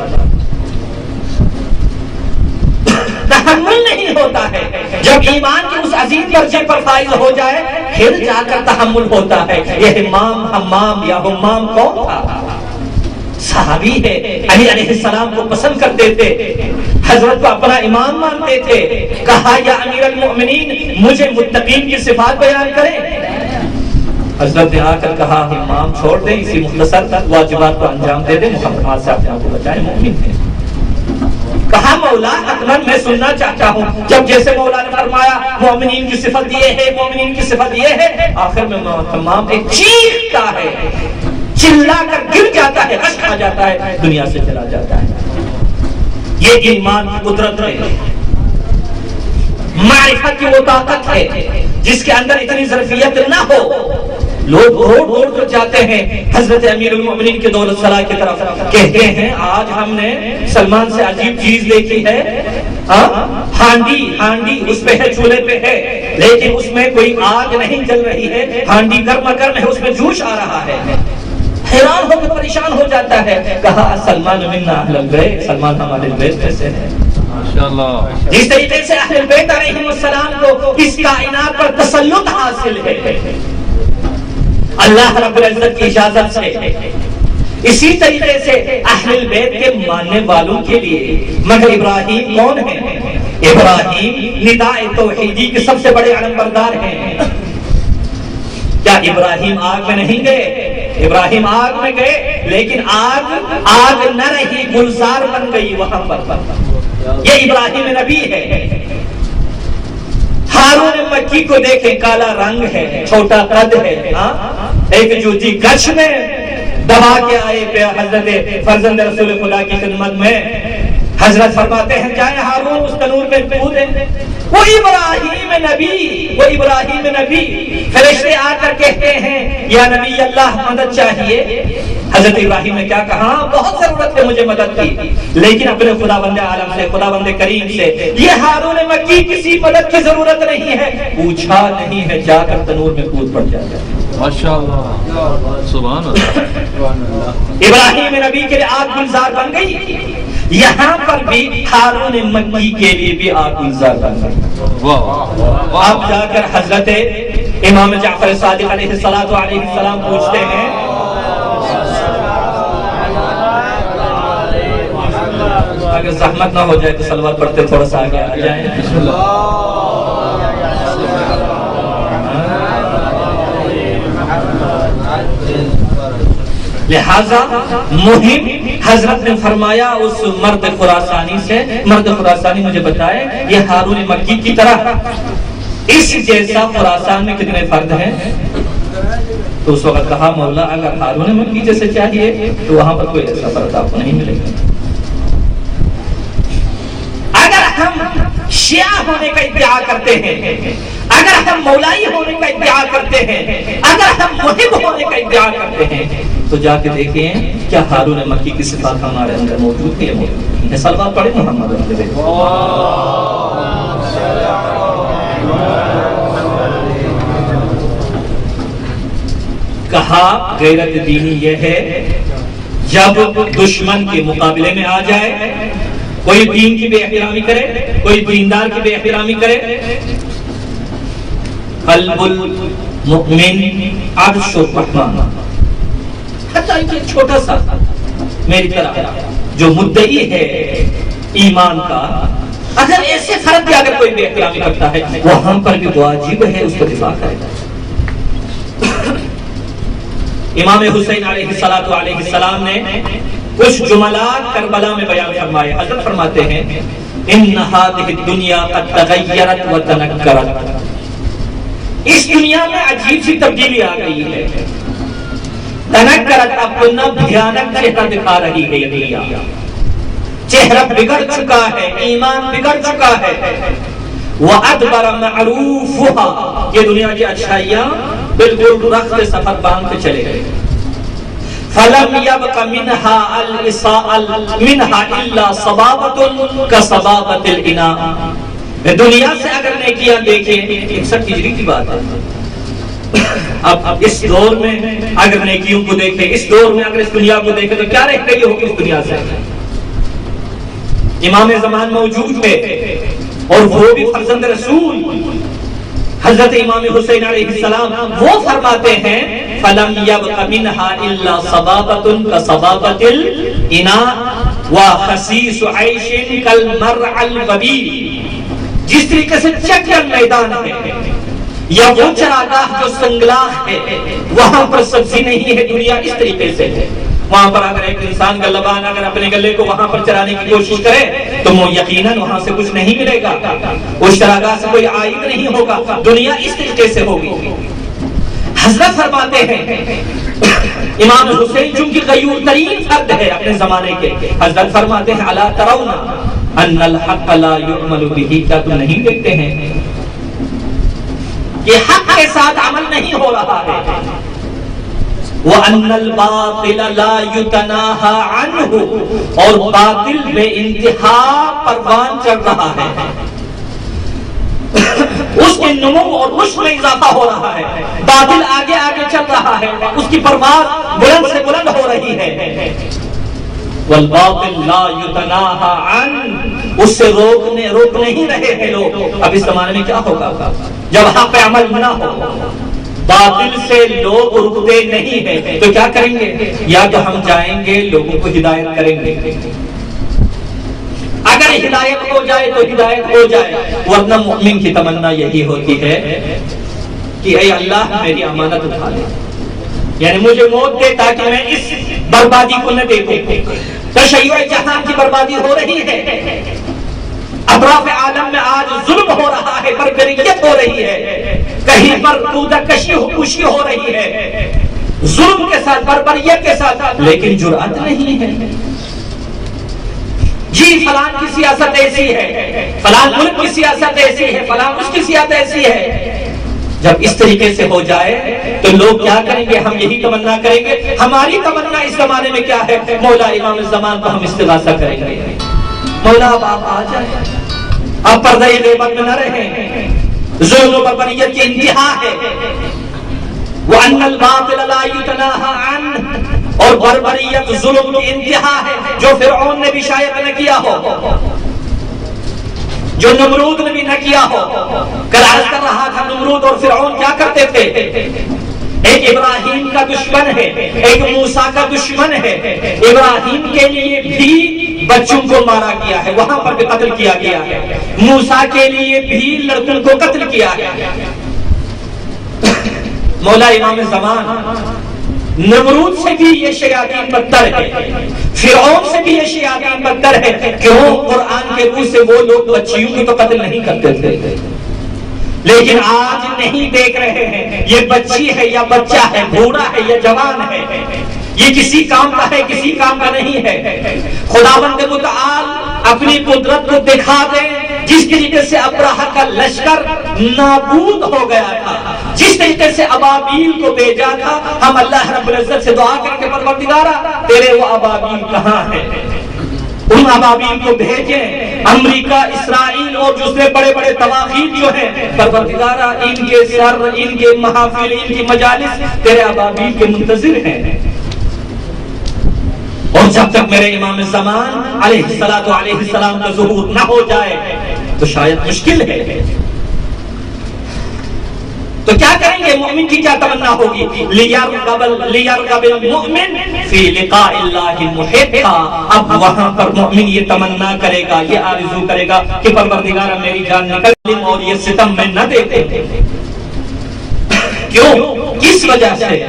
تحمل نہیں ہوتا ہے. جب ایمان کے اس عظیم درجے پر فائز ہو جائے پھر جا کر تحمل ہوتا ہے. یہ امام حمام یا حمام کون تھا؟ صحابی ہے. علی علیہ السلام کو پسند کرتے تھے، حضرت کو اپنا امام مانتے تھے. کہا یا امیر المؤمنین مجھے متقین کی صفات بیان کریں. حضرت نے آ کر کہا امام چھوڑ دیں، اسی مختصر واجبات کو انجام دے دیں، محمد سے اپنے آپ کو بچائیں، مومن ہیں. کہا مولا حتماً میں سننا چاہتا ہوں. جب جیسے مولا نے فرمایا مومنین کی صفت یہ ہے، مومنین کی صفت یہ ہے، آخر میں تمام ایک چیختا ہے، چلا کر گر جاتا ہے، اشک آ جاتا ہے، دنیا سے چلا جاتا ہے. یہ ایمان کی قدرت ہے، معرفت کی وہ طاقت ہے جس کے اندر اتنی ظرفیت نہ ہو. لوگ دوڑ کر جاتے ہیں حضرت امیر المؤمنین کے دولت صلاح کی طرف، کہتے ہیں آج ہم نے سلمان سے عجیب چیز دیکھی ہے. ہانڈی اس پہ ہے، چولہے پہ ہے، لیکن اس میں کوئی آگ نہیں جل رہی ہے، ہانڈی گرم ہے، اس میں جوش آ رہا ہے. حیران ہو کے پریشان ہو جاتا ہے. کہا سلمان منا اہل البیت، سلمان ہمارے بیت میں سے ہے. جس طریقے سے اہل بیت علیہ السلام کو اس کائنات پر تسلط حاصل ہے اللہ رب العزت کی اجازت سے، اسی طریقے سے اہل بیت کے ماننے والوں کے لیے. مگر ابراہیم کون ہے؟ ابراہیم نداء توحیدی کے سب سے بڑے علمبردار ہیں. کیا ابراہیم آگ میں نہیں گئے؟ ابراہیم آگ میں گئے، لیکن آگ نہ رہی، گلزار بن گئی وہاں پر. یہ ابراہیم نبی ہے۔ ہارون مکی کو دیکھیں، کالا رنگ ہے، چھوٹا قد ہے، ایک جوتی گچھ میں دبا کے آئے پہ حضرت فرزند رسول خدا کی خدمت میں حضرت فرماتے ہیں جائیں ہارون اس تنور میں کودیں۔ وہ ابراہیم نبی فرشتے آ کر کہتے ہیں یا نبی اللہ مدد چاہیے۔ حضرت ابراہیم نے کیا کہا؟ بہت ضرورت ہے مجھے مدد کی، لیکن اپنے خداوند عالم سے، خداوند کریم سے یہ ہارون مکی کسی مدد کی ضرورت نہیں ہے، پوچھا نہیں ہے، جا کر تنور میں کود پڑ جاتا ہے۔ ماشاءاللہ، سبحان اللہ۔ ابراہیم نبی کے لیے آگ گلزار بن گئی، یہاں پر بھی ہارون مکی کے لیے بھی آگ گلزار بن گئی۔ اب جا کر حضرت امام جعفر صادق علیہ السلام پوچھتے ہیں اگر زحمت نہ ہو جائے تو سلوات پڑھتے تھوڑا سا آگے آ جائیں۔ لہذا مہم حضرت نے فرمایا اس مرد خراسانی سے، مرد خراسانی مجھے بتائے یہ ہارون مکی کی طرح اس جیسا خراسان میں کتنے فرد ہیں؟ تو اس وقت کہا مولا اگر ہارون مکی جیسے چاہیے تو وہاں پر کوئی ایسا فرد آپ کو نہیں ملے گا۔ اگر ہم شیعہ ہونے کا ادعا کرتے ہیں، اگر ہم مولائی ہونے کا ادعا کرتے ہیں، اگر ہم محب ہونے کا ادعا کرتے ہیں تو جا کے دیکھیں کیا ہارون مکی کی صفات ہمارے اندر موجود ہے یا موجود نہیں ہے۔ صلوات پڑھیں محمد رسول اللہ۔ کہا غیرت دینی یہ ہے جب دشمن کے مقابلے میں آ جائے، کوئی دین کی بے احترامی کرے، کوئی دیندار کی بے احترامی کرے، قلب المؤمن عرش الرحمن، حتیٰ کہ چھوٹا سا میری طرح جو مدعی ہے ایمان کا، اگر ایسے فرد کی اگر کوئی بے احترامی کرتا ہے وہاں پر بھی واجب ہے اس کو دفاع کرے۔ امام حسین علیہ السلام نے کچھ جملات کربلا میں بیان فرمائے۔ حضرت فرماتے ہیں ان هذه الدنيا قد تغيرت وتنكرت، اس دنیا میں عجیب سی تبدیلی آ گئی ہے۔ تنکرت اپنا بھیانک چہرہ دکھا رہی ہے، یہ دنیا چہرہ بگڑ چکا ہے، ایمان بگڑ چکا ہے۔ وَأَدْبَرَ مَعْرُوفُهَا، یہ دنیا کی اچھائیاں بالکل رخت سفر باندھ کے چلے گئے۔ فَلَمْ يَبْقَ مِنْهَا إِلَّا صَبَابَةٌ كَصَبَابَةِ الْإِنَاءِ، دنیا سے اگر نیکیاں دیکھیں، 61 ہجری کی بات ہے، اب اس دور میں اگر نیکیوں کو دیکھیں، اس دور میں اگر اس دنیا کو دیکھیں تو کیا رہ گئی ہوگی اس دنیا سے؟ امام زمان موجود ہے اور وہ بھی فرزند رسول حضرت امام حسین علیہ السلام، وہ فرماتے ہیں فَلَمْ يَبْقَ مِنْهَا إِلَّا صَبَابَةٌ كَصَبَابَةِ الْإِنَاءِ وَخَسِيسُ عَيْشٍ كَالْمَرْعَ الْوَبِيلِ، جس طریقے سے چکر میدان ہے یا وہ چراگاہ جو سنگلاخ ہے، وہاں پر سبزی نہیں ہے، دنیا اس طریقے سے ہے۔ وہاں پر اگر ایک انسان گلبان اگر اپنے گلے کو وہاں پر چرانے کی کوشش کرے تو وہ یقیناً وہاں سے کچھ نہیں ملے گا، اس چراگاہ سے کوئی عائد نہیں ہوگا، دنیا اس طریقے سے ہوگی۔ حضرت فرماتے ہیں امام حسین چونکہ غیور ترین فرد ہے اپنے زمانے کے، حضرت فرماتے ہیں الا ترون ان الحق لا يعمل به، کیا تم نہیں دیکھتے ہیں کہ حق کے ساتھ عمل نہیں ہو رہا ہے، وَأَنَّ الْبَاطِلَ لَا يُتَنَاهَا عَنْهُ، اور باطل بے انتہا پروان چڑھ رہا ہے، اس کے نمو اور رشد میں اضافہ ہو رہا ہے، باطل آگے آگے چل رہا ہے، اس کی پرواز بلند سے بلند ہو رہی ہے۔ وَالْبَاطِلُ لَا يُتَنَاهَا عَنْهُ، اس سے روک نہیں رہے ہیں لوگ۔ اب اس زمانے میں کیا ہوگا جب حق پہ عمل نہ ہو، باطل سے لوگ رکتے نہیں ہیں تو کیا کریں گے؟ یا تو ہم جائیں گے لوگوں کو ہدایت کریں گے، اگر ہدایت ہو جائے تو ہدایت ہو جائے، ورنہ مومن کی تمنا یہی ہوتی ہے کہ اے اللہ میری امانت اٹھا لے، یعنی مجھے موت دے تاکہ میں اس بربادی کو نہ دیکھوں۔ تشیع جہان کی بربادی ہو رہی ہے، اطراف عالم میں آج ظلم ہو رہا ہے، بربریت ہو رہی ہے، کہیں پر کودہ کشی ہو رہی ہے، ظلم کے ساتھ، بربریت کے ساتھ، لیکن جرأت نہیں ہے۔ جی فلان کی سیاست ایسی ہے، فلان ملک کی سیاست ایسی ہے، فلان اس کی سیاست ایسی ہے۔ جب اس طریقے سے ہو جائے تو لوگ کیا کریں گے؟ ہم یہی تمنا کریں گے۔ ہماری تمنا اس زمانے میں کیا ہے؟ مولا امام الزمان کو ہم استغاثہ کریں گے، مولا اب آپ آ جائیں، آپ پردہ غیبت میں نہ رہیں۔ ظلم و بربریت کی انتہا ہے، وَأَنَّ الْبَاطِلَ لَا يُتَنَاهَا عَنْهُ، اور بربریت ظلم کی انتہا ہے جو فرعون نے بھی شاید نہ کیا ہو، جو نمرود نے بھی نہ کیا ہو۔ کل عرض کر رہا تھا نمرود اور فرعون کیا کرتے تھے؟ ایک ابراہیم کا دشمن ہے، ایک موسیٰ کا دشمن ہے۔ ابراہیم کے لیے بھی بچوں کو مارا گیا ہے، وہاں پر بھی قتل کیا گیا ہے۔ موسیٰ کے لیے بھی لڑکوں کو قتل کیا ہے۔ مولا امام زمان نمرود سے بھی یہ شیاطین بدتر ہے، فرعون سے بھی یہ شیاطین بدتر ہے۔ کیوں؟ قرآن کے روح سے وہ لوگ بچیوں کو تو قتل نہیں کرتے تھے، لیکن آج نہیں دیکھ رہے ہیں یہ بچی ہے یا بچہ ہے، بوڑھا ہے یا جوان ہے، یہ کسی کام کا ہے کسی کام کا نہیں ہے۔ خداوند متعال اپنی قدرت کو دکھا دے، جس طریقے سے ابرہہ کا لشکر نابود ہو گیا تھا، جس طریقے سے ابابیل کو بھیجا تھا، ہم اللہ رب العزت سے دعا کر کے پروردگارا تیرے وہ ابابیل کہاں ہے؟ ان ابابیل کو بھیجیں۔ امریکہ، اسرائیل اور دوسرے بڑے بڑے طواغیت جو ہیں، پروردگارا ان کے سر، ان کے محافل، ان کی مجالس تیرے ابابیل کے منتظر ہیں۔ اور جب تک میرے امام زمان علیہ السلام کا ظہور نہ ہو جائے تو شاید مشکل ہے۔ تو کیا کریں گے؟ مومن کی کیا تمنا ہوگی؟ لِيَرْغَبَ الْمُؤْمِنُ فِي لِقَاءِ اللَّهِ مُحِبًّا، اب وہاں پر مومن یہ تمنا کرے گا، یہ آرزو کرے گا کہ پروردگارا میری جان نکل اور یہ ستم میں نہ دے۔ کیوں؟ کس وجہ سے؟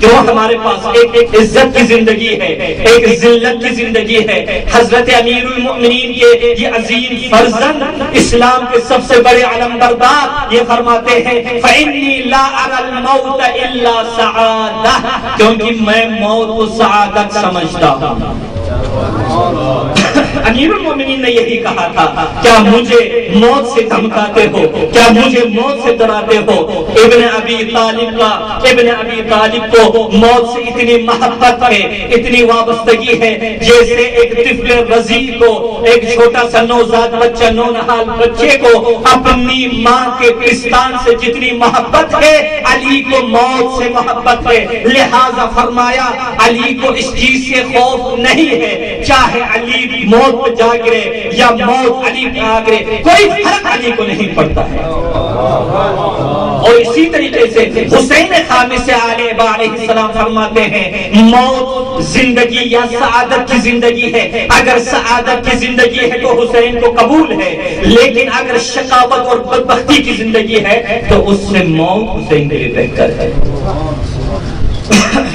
کیوں ہمارے پاس ایک عزت کی زندگی ہے، ایک ذلت کی زندگی ہے۔ حضرت امیر المؤمنین کے یہ عظیم فرزند، اسلام کے سب سے بڑے علمبردار، یہ فرماتے ہیں فَإِنِّي لَا أَرَى الْمَوْتَ إِلَّا سَعَادَةً، کیونکہ میں موت کو سعادت سمجھتا ہوں۔ امیر المومنین نے یہی کہا تھا، کیا مجھے موت سے دھمکاتے ہو؟ کیا مجھے موت سے ڈراتے ہو؟ ابن ابی طالب کو موت سے اتنی محبت ہے، اتنی وابستگی ہے، جیسے ایک طفل رضیع کو، ایک چھوٹا سا نوزاد بچہ، نونہال بچے کو اپنی ماں کے پستان سے جتنی محبت ہے، علی کو موت سے محبت ہے۔ لہذا فرمایا علی کو اس چیز سے خوف نہیں ہے، چاہے علی موت پہ جا گرے یا موت علی پہ آ گرے، کوئی فرق علی کو نہیں پڑتا ہے۔ اور اسی طریقے سے حسین خامس علیہ السلام فرماتے ہیں موت زندگی یا سعادت کی زندگی ہے، اگر سعادت کی زندگی ہے تو حسین کو قبول ہے، لیکن اگر شقاوت اور بدبختی کی زندگی ہے تو اس سے موت حسین کے لیے بہتر ہے۔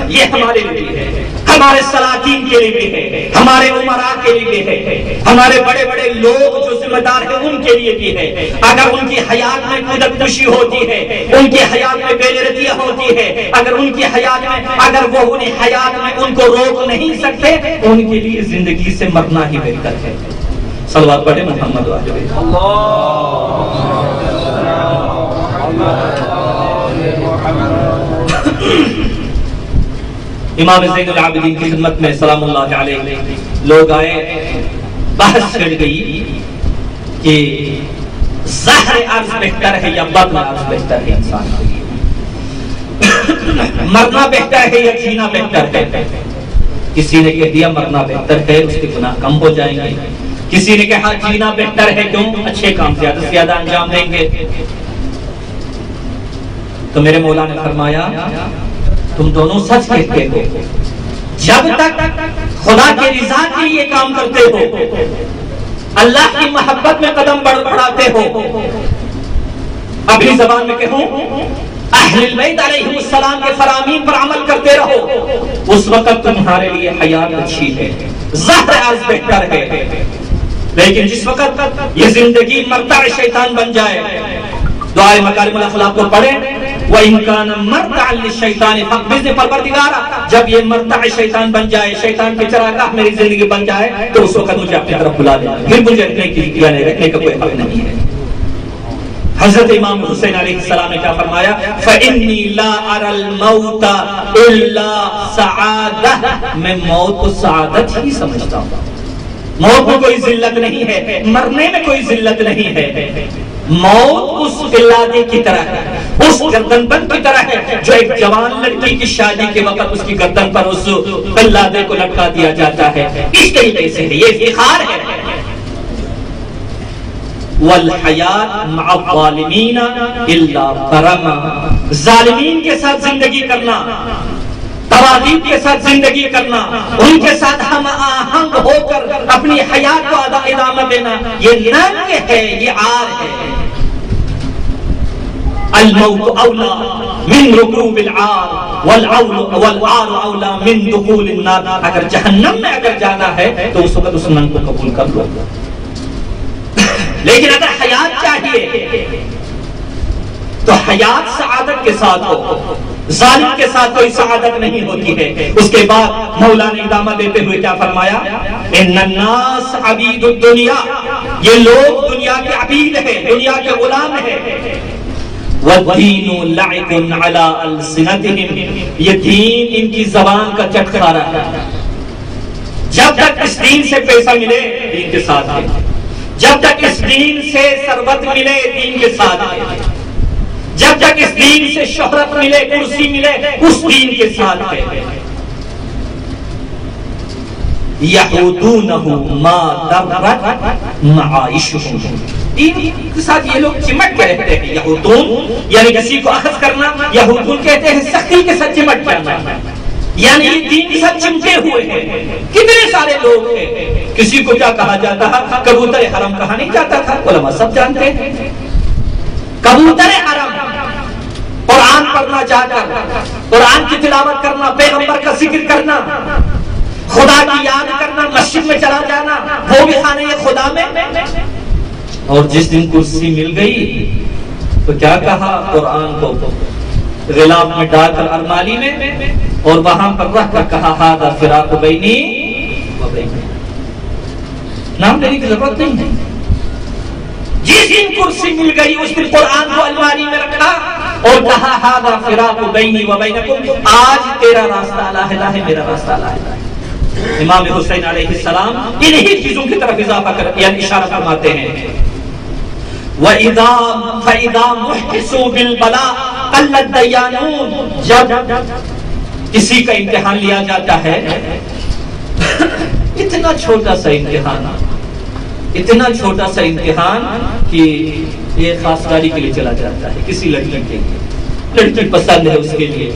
یہ ہمارے لیے ہے، ہمارے سلاطین کے لیے بھی ہے، ہمارے امراء کے لیے بھی ہے، ہمارے بڑے بڑے لوگ جو ذمہ دار ہیں ان کے لیے بھی ہے۔ اگر ان کی حیات میں قدرت کشی ہوتی ہے، ان کی حیات میں بے غیرتیاں ہوتی ہے، اگر ان کی حیات میں، اگر وہ انہیں حیات میں ان کو روک نہیں سکتے، ان کے لیے زندگی سے مرنا ہی بہتر ہے۔ صلوات پڑھیں محمد علیہ امام زین العابدین کی خدمت میں سلام اللہ علیہ لوگ آئے، بحث چھڑ گئی کہ ظاہر عرض بہتر ہے یا باطن عرض بہتر ہے، انسان کے لیے مرنا بہتر ہے یا جینا بہتر ہے۔ کسی نے کہہ دیا مرنا بہتر ہے، اس کے گناہ کم ہو جائیں گے۔ کسی نے کہا جینا بہتر ہے، کیوں؟ اچھے کام زیادہ سے زیادہ انجام دیں گے۔ تو میرے مولا نے فرمایا تم دونوں سچ کہتے ہو، جب تک خدا کے رضا کے لیے کام کرتے ہو، اللہ کی محبت میں قدم بڑھاتے ہو، اپنی زبان میں کہوں اہل البیت علیہ السلام کے فرامین پر عمل کرتے رہو، اس وقت تمہارے لیے حیات اچھی ہے، ظاہر عرض بہتر ہے۔ لیکن جس وقت یہ زندگی مرتع شیطان بن جائے، دعائے مکارم الاخلاق کو پڑھیں، وَإِن كَانَ مَرْتَعًا لِلشَّيْطَانِ فَقْبِضْنِ، پروردگارا جب یہ مرتع شیطان بن جائے، شیطان کی چراگاہ میری زندگی بن جائے، تو اس وقت مجھے اپنی طرف بلا لے، پھر مجھے رکھنے کا کوئی حق نہیں ہے۔ حضرت امام حسین علیہ السلام نے کیا فرمایا؟ فَإِنِّي لَا أَرَى الْمَوْتَ إِلَّا سَعَادَةً، میں موت کو سعادت ہی سمجھتا ہوں۔ موت میں کوئی ذلت نہیں ہے، مرنے میں کوئی ذلت نہیں ہے۔ موت اس قلادے کی طرح ہے، اس گردن بند کی طرح ہے جو ایک جوان لڑکی کی شادی کے وقت اس کی گردن پر اس قلادے کو لٹکا دیا جاتا ہے۔ اس طریقے سے یہ افتخار ہے۔ والحیات مع الظالمین الا برما، ظالمین کے ساتھ زندگی کرنا، تواغیت کے ساتھ زندگی کرنا، ان کے ساتھ ہم آہنگ ہو کر اپنی حیات کو ادامت دینا، یہ ننگ ہے، یہ عار ہے۔ الموت اولا من رکوب العار والعار اولا من دخول النار، اگر جہنم میں اگر جانا ہے تو اس وقت اس ننگ کو قبول کر لو، لیکن اگر حیات چاہیے تو حیات سعادت کے ساتھ ہو، ظالم کے ساتھ کوئی سعادت نہیں ہوتی ہے۔ اس کے بعد مولا نے ادامہ دیتے ہوئے کیا فرمایا؟ ان الناس عبید الدنیا، یہ لوگ دنیا کے عبید ہیں، دنیا کے غلام ہیں۔ والدین لعب علی السنتہم، یہ دین ان کی زبان کا چٹخارا ہے۔ جب تک اس دین سے پیسہ ملے دین کے ساتھ ہے، جب تک اس دین سے ثروت ملے دین کے ساتھ ہے، جب تک اس دین سے شہرت ملے، کرسی ملے، اس دین کے ساتھ ہے۔ یحودونہ ما درت معائشہم، دین کے ساتھ یہ لوگ چمٹ کے رہتے ہیں۔ یہودون یعنی کسی کو اخذ کرنا، یہودون کہتے ہیں سختی کے ساتھ چمٹ کرنا، یعنی یہ دین کے ساتھ چمٹے ہوئے ہیں۔ کتنے سارے لوگ ہیں، کسی کو کیا کہا جاتا ہے؟ کبوتر حرم کہا نہیں جاتا تھا، علماء سب جانتے ہیں۔ کبوتر حرم، قرآن پڑھنا جا کر، قرآن کی تلاوت کرنا، پیغمبر کا ذکر کرنا، خدا کی یاد کرنا، مسجد میں چلا جانا، وہ بھی خانے خدا میں۔ اور جس دن کرسی مل گئی تو کیا کہا؟ قرآن کو غلاف میں ڈال کر الماری میں، اور وہاں پر رکھ کر کہا ھذا فراق بینی و بینک، نام لینے کی ضرورت نہیں ہے۔ جس دن کرسی مل گئی اس دن قرآن کو الماری میں رکھا اور کہا ھذا فراق بینی و بینکم، آج تیرا راستہ علیحدہ ہے، میرا راستہ علیحدہ ہے۔ امام حسین علیہ السلام انہی چیزوں کی طرف اضافہ کر یعنی اشارہ فرماتے ہیں۔ فَإِذَا مُحْتِسُوا بِالْبَلَاءِ قَلَّ الدَّيَّانُونَ، جب کسی کا امتحان لیا جاتا ہے، اتنا چھوٹا سا امتحان، اتنا چھوٹا سا امتحان کہ یہ خاص گاڑی کے لیے چلا جاتا ہے، کسی لڑکی کے لیے، لڑکی پسند ہے اس کے لیے،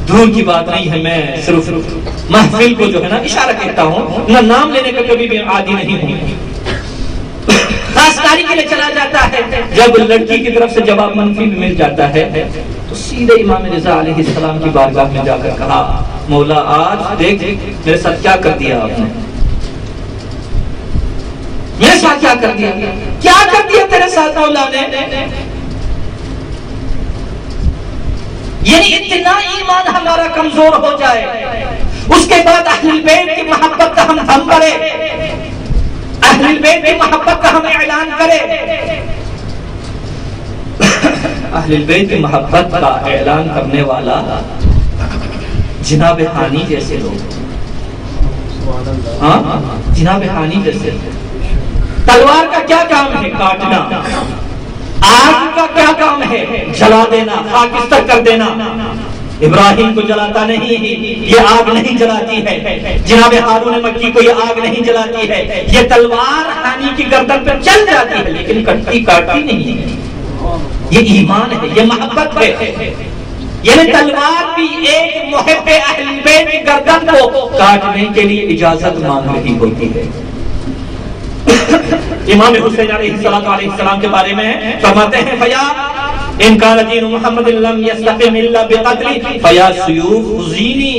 دور کی بات نہیں ہے، میں صرف محفل کو جو ہے نا اشارہ کہتا ہوں، نہ نام لینے کا کبھی بھی عادی نہیں ہوں۔ خاصکاری کے لیے چلا جاتا ہے، جب لڑکی کی طرف سے جواب منفی میں مل جاتا ہے تو سیدھے امام رضا علیہ السلام کی بارگاہ میں جا کر کہا مولا آج دیکھ میرے ساتھ کیا کر دیا آپ نے، میرے ساتھ کیا کر دیا، کیا کر دیا تیرے ساتھ مولا نے۔ یعنی اتنا ایمان ہمارا کمزور ہو جائے، اس کے بعد اہل البیت کی محبت کا ہم دم کرے، اہل البیت کی محبت کا ہم اعلان کرے، اہل البیت کی محبت کا اعلان کرنے والا جناب ہانی جیسے لوگ، ہاں جناب ہانی جیسے، تلوار کا کیا کام ہے؟ کاٹنا۔ آگ کا کیا کام ہے؟ جلا دینا، خاکستر کر دینا۔ ابراہیم کو جلاتا نہیں، یہ آگ نہیں جلاتی ہے، جناب ہارون مکی کو یہ آگ نہیں جلاتی ہے، یہ تلوار ہانی کی گردن پر چل جاتی ہے لیکن کٹتی کاٹتی نہیں ہے۔ یہ ایمان ہے، یہ محبت ہے، یعنی تلوار بھی ایک محب اہل بیت کی گردن کو کاٹنے کے لیے اجازت مانگ رہی ہوتی ہے۔ امام حسین علیہ السلام کے بارے میں فرماتے ہیں ان کان دین محمد لم یستقم الا بقتل فیا سیوف خذینی،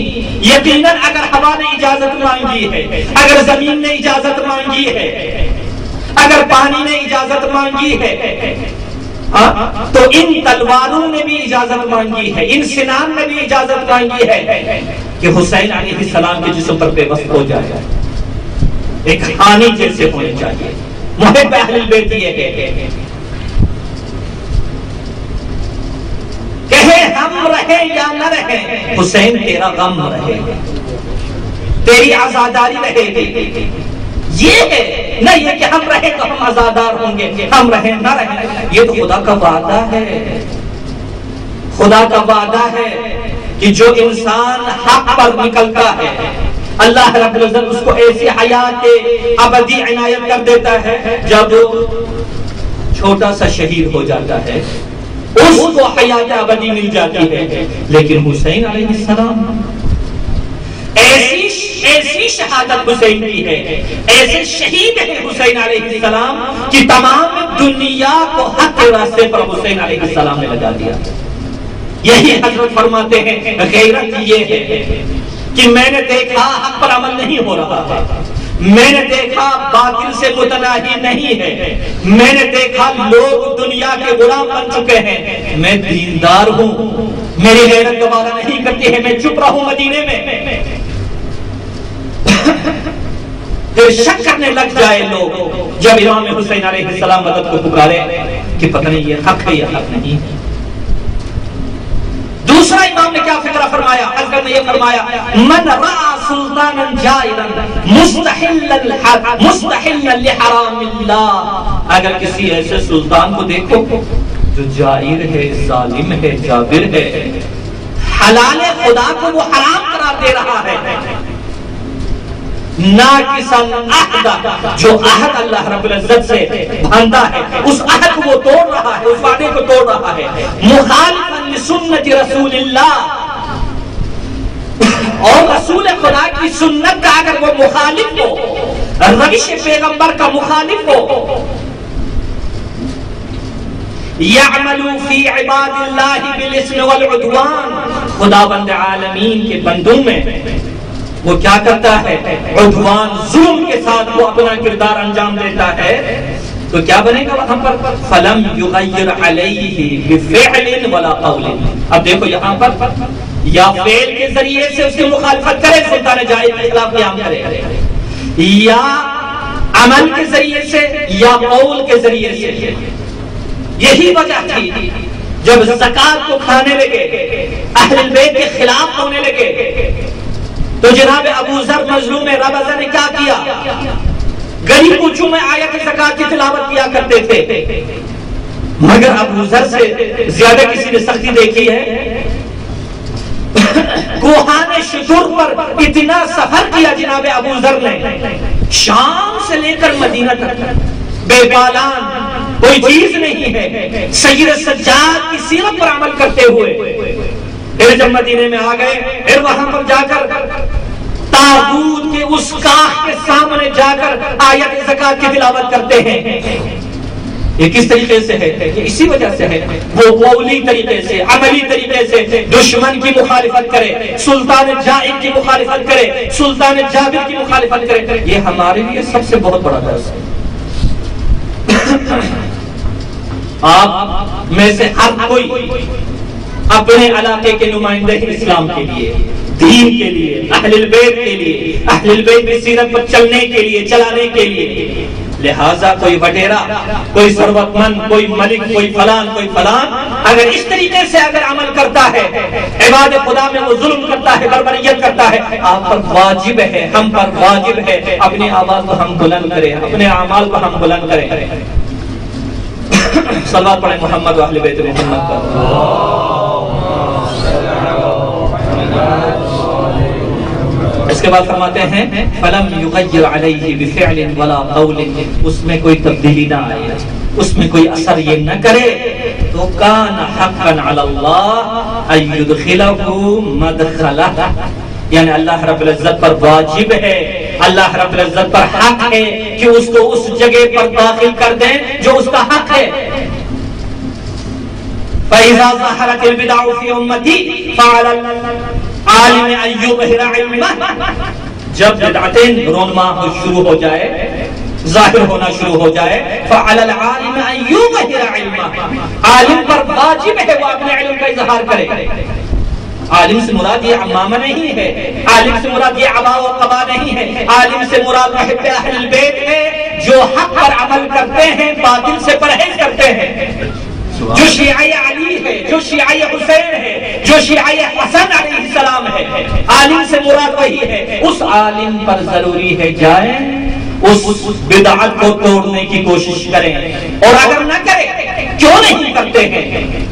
یقیناً اگر ہوا نے اجازت مانگی ہے، اگر زمین نے اجازت مانگی ہے، اگر پانی نے اجازت مانگی ہے، تو ان تلواروں نے بھی اجازت مانگی ہے، ان سنان نے بھی اجازت مانگی ہے کہ حسین علیہ السلام کے جسم پر پیوست ہو جائے، ایک حانی جیسے ہونے چاہیے۔ محب اہل البیت یہ ہے کہے ہم رہے یا نہ رہے، حسین تیرا غم رہے، تیری آزاداری رہے گی۔ یہ ہے نہ یہ کہ ہم رہیں تو ہم آزادار ہوں گے، ہم رہیں نہ رہیں، یہ تو خدا کا وعدہ ہے۔ خدا کا وعدہ ہے کہ جو انسان حق پر نکلتا ہے اللہ رب العزت اس کو ایسی حیات ابدی عنایت کر دیتا ہے، جب چھوٹا سا شہید ہو جاتا ہے اس کو حیات ابدی مل جاتی ہے۔ لیکن حسین علیہ السلام ایسی شہادت حسین کی ہے، ایسے شہید ہے حسین علیہ السلام کہ تمام دنیا کو حق کے راستے پر حسین علیہ السلام نے لگا دیا۔ یہی حضرت فرماتے ہیں غیرت یہ ہے کہ میں نے دیکھا حق پر عمل نہیں ہو رہا ہے، میں نے دیکھا باطل سے متناہی نہیں ہے، میں نے دیکھا لوگ دنیا کے غلام بن چکے ہیں، میں دیندار ہوں، میری غیرت دوبارہ نہیں کرتی ہے، میں چپ رہوں مدینے میں۔ پھر شک کرنے لگ جائے لوگ جب امام حسین علیہ السلام مدد کو پکارے کہ پتہ نہیں یہ حق ہے یا حق نہیں ہے۔ دوسرا امام نے کیا فکرہ فرمایا؟ حضرت نے یہ فرمایا من رأى سلطانا جائرا مستحلا لحرام اللہ، اگر کسی ایسے سلطان کو دیکھو جو جائر ہے، ظالم ہے، جابر ہے، حلال خدا کو وہ حرام قرار دے رہا ہے، ناقصاً عہدہ، جو عہد اللہ رب العزت سے باندھا ہے اس عہد کو وہ توڑ رہا ہے، اس وعدے کو توڑ رہا ہے، مخالفاً لسنت رسول اللہ، اور رسول خدا کی سنت کا اگر وہ مخالف ہو، روش پیغمبر کا مخالف ہو، یعمل فی عباد اللہ بالاسم والعدوان، خداوند عالمین کے بندوں میں وہ کیا کرتا ہے؟ عدوان، ظلم کے ساتھ وہ اپنا کردار انجام دیتا ہے، تو کیا بنے گا وہاں پر؟ فلم یغیر علیہ بفعل ولا قول۔ اب دیکھو یہاں پر یا فعل کے ذریعے سے اس کی مخالفت کرے، سلطان جائر کے خلاف قیام کرے، یا عمل کے ذریعے سے یا قول کے ذریعے سے۔ یہی وجہ تھی جب زکات کو کھانے لگے، اہل البیت کے خلاف ہونے لگے، تو جناب ابو ذر مظلوم ربضہ نے کیا کیا؟ گلی کوچوں میں آیت زکات کی تلاوت کیا کرتے تھے، مگر ابو ذر سے زیادہ کسی نے سختی دیکھی ہے؟ کوہان شجر پر اتنا سفر کیا جناب ابو ذر نے، شام سے لے کر مدینہ تک، بے بالان، کوئی چیز نہیں ہے، سید سجاد کی سیرت پر عمل کرتے ہوئے پھر جب مدینے میں آ گئے، پھر وہاں پر جا کر تابوت کے اس کاخ کے سامنے جا کر آیت زکات کی تلاوت کرتے ہیں۔ یہ کس طریقے سے ہے؟ یہ اسی وجہ سے ہے، وہ قولی طریقے سے، عملی طریقے سے دشمن کی مخالفت کرے، سلطان جائر کی مخالفت کرے، سلطان جابر کی مخالفت کرے۔ یہ ہمارے لیے سب سے بہت بڑا درس ہے۔ آپ میں سے ہر کوئی اپنے علاقے کے نمائندے اسلام کے لیے، دین کے لیے، اہل البیت کے لیے، اہل البیت کی سیرت پر چلنے کے لیے، چلانے کے لیے، لہٰذا کوئی وڈیرا، کوئی ثروت مند، کوئی ملک، کوئی فلان، کوئی فلان، اگر اس طریقے سے اگر عمل کرتا ہے، عباد خدا میں وہ ظلم کرتا ہے، بربریت کرتا ہے، آپ پر واجب ہے، ہم پر واجب ہے، اپنی آواز کو ہم بلند کریں، اپنے اعمال کو ہم بلند کریں۔ صلوات پڑھیں محمد و اہل بیت محمد پر۔ اس کے بعد فرماتے ہیں فلم یغیر علیہ بفعل ولا قول، اس میں کوئی تبدیلی نہ آئے، اس میں کوئی اثر یہ نہ کرے، تو کان حقا علی اللہ ان یدخلہ مدخلہ، یعنی اللہ رب العزت پر واجب ہے، اللہ رب العزت پر حق ہے کہ اس کو اس جگہ پر داخل کر دیں جو اس کا حق ہے۔ فَإِذَا ظَهَرَتِ الْبِدْعُ فِي أُمَّتِي فَعَلَى الْعَالِمِ أَن يُظْهِرَ عِلْمَهُ، جب بدعتیں رونما شروع ہو جائے، ظاہر ہونا شروع ہو جائے، فَعَلَى الْعَالِمِ أَن يُظْهِرَ عِلْمَهُ، عالم پر واجب ہے وہ اپنے علم کا اظہار کرے۔ عالم سے مراد یہ عمامہ نہیں ہے، عالم سے مراد یہ عبا و قبا نہیں ہے، عالم سے مراد محب اہل البیت ہے جو حق پر عمل کرتے ہیں، باطل سے پرہیز کرتے ہیں، جو شیعہ علی ہے، جو شیعہ حسین ہے، جو شیعہ حسن علیہ السلام ہے، عالم سے مراد وہی ہے۔ اس عالم پر ضروری ہے جائیں، اس بدعت کو توڑنے کی کوشش کریں، اور اگر نہ کریں، کیوں نہیں کرتے ہیں؟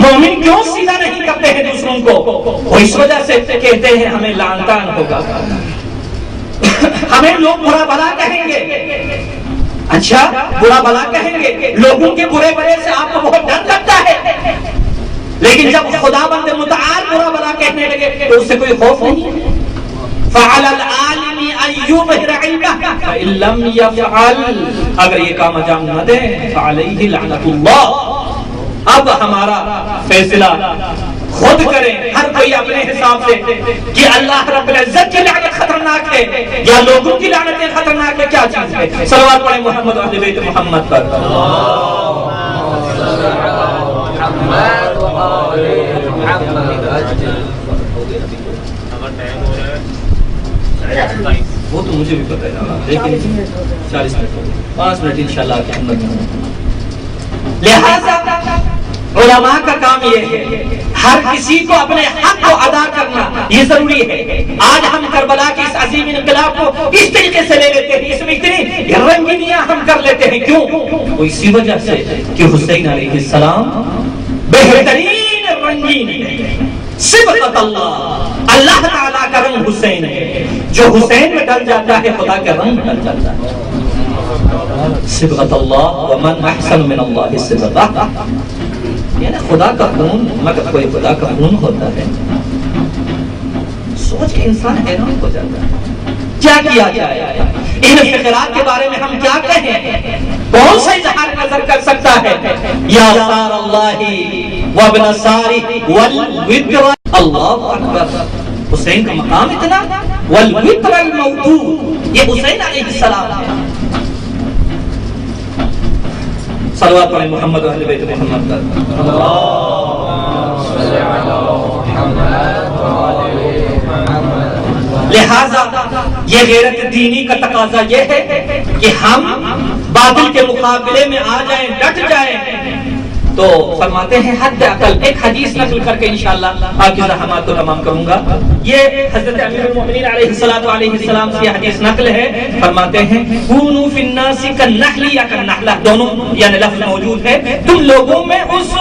مومن کیوں سیدھا نہیں کرتے ہیں دوسروں کو؟ وہ اس وجہ سے کہتے ہیں ہمیں لعن طعن ہوگا، ہمیں لوگ برا بھلا کہیں گے۔ اچھا، برا بھلا کہیں گے، لوگوں کے برے بھلے سے آپ کو بہت ڈر لگتا ہے، لیکن جب خدا بند متعال برا بھلا کہنے لگے تو اس سے کوئی خوف نہیں۔ فَعَلَى الْعَالِمِ أَن يُظْهِرَ عِلْمَهُ فَإِن لَّمْ يَفْعَلْ، اگر یہ کام انجام نہ دے فَعَلَيْهِ لَعْنَةُ اللَّهِ، اب ہمارا فیصلہ خود کریں، ہر کوئی اپنے حساب سے کہ اللہ رب العزت کی لعنت خطرناک ہے یا لوگوں کی لعنتیں خطرناک ہے، کیا چیز ہے؟ صلوات پڑھیں محمد و اہل بیت محمد پر۔ وہ تو مجھے بھی پتہ ہے، لیکن 40 منٹ 5 منٹ انشاءاللہ کی ہمت میں۔ لہذا علماء کا کام یہ ہے ہر کسی کو اپنے حق کو ادا کرنا یہ ضروری ہے۔ آج ہم کربلا کے اس عظیم انقلاب کو اس طریقے سے لے لیتے ہیں، اس میں اتنی رنگینیاں ہم کر لیتے ہیں، کیوں؟ وہ اسی وجہ سے کہ حسین علیہ السلام بہترین رنگین صبغت اللہ تعالیٰ کا رنگ حسین ہے، جو حسین میں ڈل جاتا ہے خدا کا رنگ ڈل جاتا ہے۔ صبغت اللہ ومن احسن من اللہ صبغہ، یعنی خدا کا خون، مگر کوئی خدا کا خون ہوتا ہے؟ سوچ کے انسان حیران ہو جاتا ہے، کیا کیا جائے؟ ان فقرات کے بارے میں ہم کیا کہیں؟ کون سا اظہار نظر کر سکتا ہے؟ یا سار اللہ وابن ساری والوتر، اللہ اکبر، حسین کا مقام اتنا، والوتر الموتور، یہ حسین علیہ السلام ہے۔ صلوات پڑھیں محمد و اہل بیت محمد پر۔ لہذا یہ غیرت دینی کا تقاضا یہ ہے کہ ہم باطل کے مقابلے میں آ جائیں، ڈٹ جائیں۔ تو فرماتے ہیں حد عقل، ایک حدیث نقل کر کے انشاءاللہ آپ کی زحمات کو تمام کروں گا۔ یہ حضرت امیر المؤمنین علیہ السلام سے حدیث نقل ہے، فرماتے ہیں کونوا فی الناس کالنحل یا کالنحلہ، دونوں یعنی لفظ موجود ہے، تم لوگوں میں اس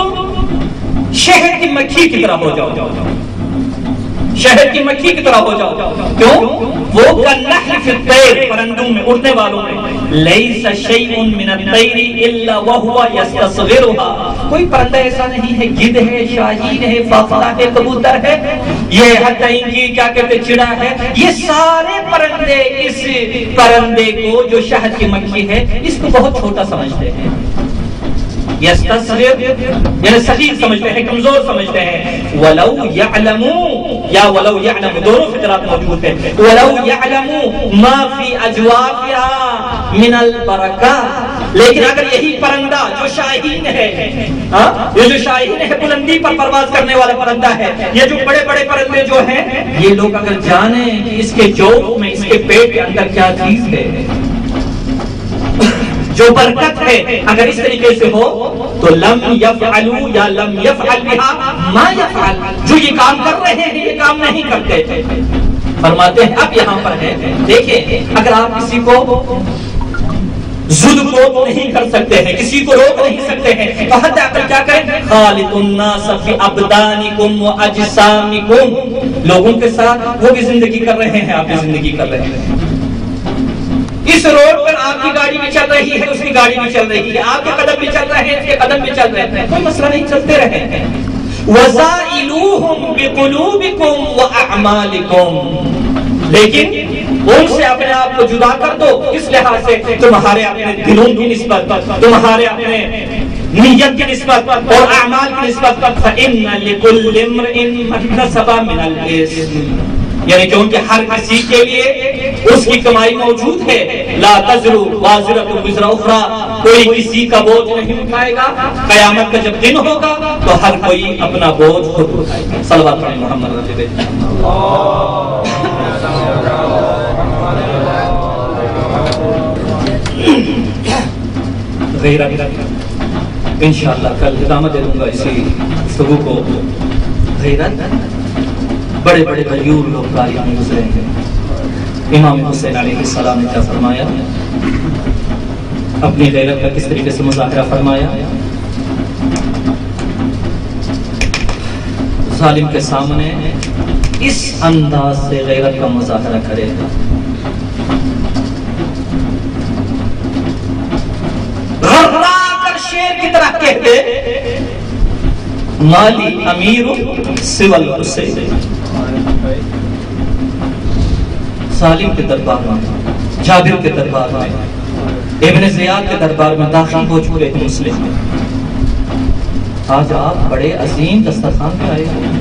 شہد کی مکھی کی طرح ہو جاؤ، شہد کی مکھی کی طرح ہو جاؤ۔ کیوں؟ وہ کالنحل فی الطیر، پرندوں میں، اڑنے والوں میں، لیس شیء من الطیر الا وهو یستصغرها، کوئی پرندہ ایسا نہیں ہے، گدھ ہے، شاہین ہے، فافتہ ہے، کبوتر ہے، یہ حتی کی کیا کہتے چڑا ہے، یہ سارے پرندے اس پرندے کو جو شہد کی مکھی ہے اس کو بہت چھوٹا سمجھتے ہیں، یستصغر یعنی صغیر سمجھتے ہیں، کمزور سمجھتے ہیں۔ ولو یعلموا یا ولو یعلم، دونوں فطرات موجود ہیں، ولو یعلموا ما فی اجوافها من البرکات، لیکن اگر یہی پرندہ جو شاہین ہے، یہ جو شاہین ہے بلندی پر پرواز کرنے والا پرندہ ہے، یہ جو بڑے بڑے پرندے جو ہیں، یہ لوگ اگر جانیں کہ اس کے جوف میں، اس کے پیٹ کے اندر کیا چیز ہے، جو برکت ہے، اگر اس طریقے سے ہو تو لم یفعلوا یا لم یفعل بها ما یفعل، جو یہ کام کر رہے ہیں یہ کام نہیں کرتے تھے۔ فرماتے ہیں اب یہاں پر ہے، دیکھیں اگر آپ کسی کو ضد کو نہیں کر سکتے ہیں، کسی کو روک نہیں سکتے ہیں، تو حد اقل کیا کریں؟ خالق الناس فی ابدانکم و اجسامکم، لوگوں کے ساتھ وہ بھی زندگی کر رہے ہیں، آپ بھی زندگی کر رہے ہیں۔ اس روڈ پر آپ کی گاڑی بھی چل رہی ہے، اس کی گاڑی بھی چل رہی ہے، آپ کے قدم بھی چل رہے ہیں، اس کے قدم بھی چل رہے ہیں، کوئی مسئلہ نہیں، چلتے رہے ہیں۔ وَزَائِلُوهُمْ بِقُلُوبِكُمْ وَأَعْمَالِكُمْ، لیکن ان سے اپنے آپ کو جدا کر دو، اس لحاظ سے تمہارے اپنے دلوں کی نسبت، تمہارے اپنے نیت کی نسبت اور اعمال کی نسبت، فَإِنَّ لِكُلِّ امْرِئٍ مَا اكْتَسَبَ مِنَ الْإِثْمِ، یعنی کیونکہ ہر کسی کے لیے اس کی کمائی موجود ہے. لا تزر وازرۃ وزر اخرى، کوئی کسی کا بوجھ نہیں اٹھائے گا. قیامت کا جب دن ہوگا تو ہر کوئی اپنا بوجھ خود اٹھائے گا. صلوات پڑھیں محمد رسول اللہ. غیرت انشاءاللہ کل ادامہ دے دوں گا اسی گفتگو کو. غیرت بڑے بڑے غیور لوگ تاریخ میں گزرے ہیں. امام حسین علیہ السلام نے کیا فرمایا، اپنی غیرت کا کس طریقے سے مظاہرہ فرمایا. ظالم کے سامنے اس انداز سے غیرت کا مظاہرہ کرے گا. غرا کر شیر کی طرح کہتے مالی امیر سول حسین. سالم کے دربار میں، جابر کے دربار میں، ابن زیاد کے دربار میں داخل ہو چکے ہیں مسلم میں. آج آپ بڑے عظیم دسترخوان پہ آئے ہیں.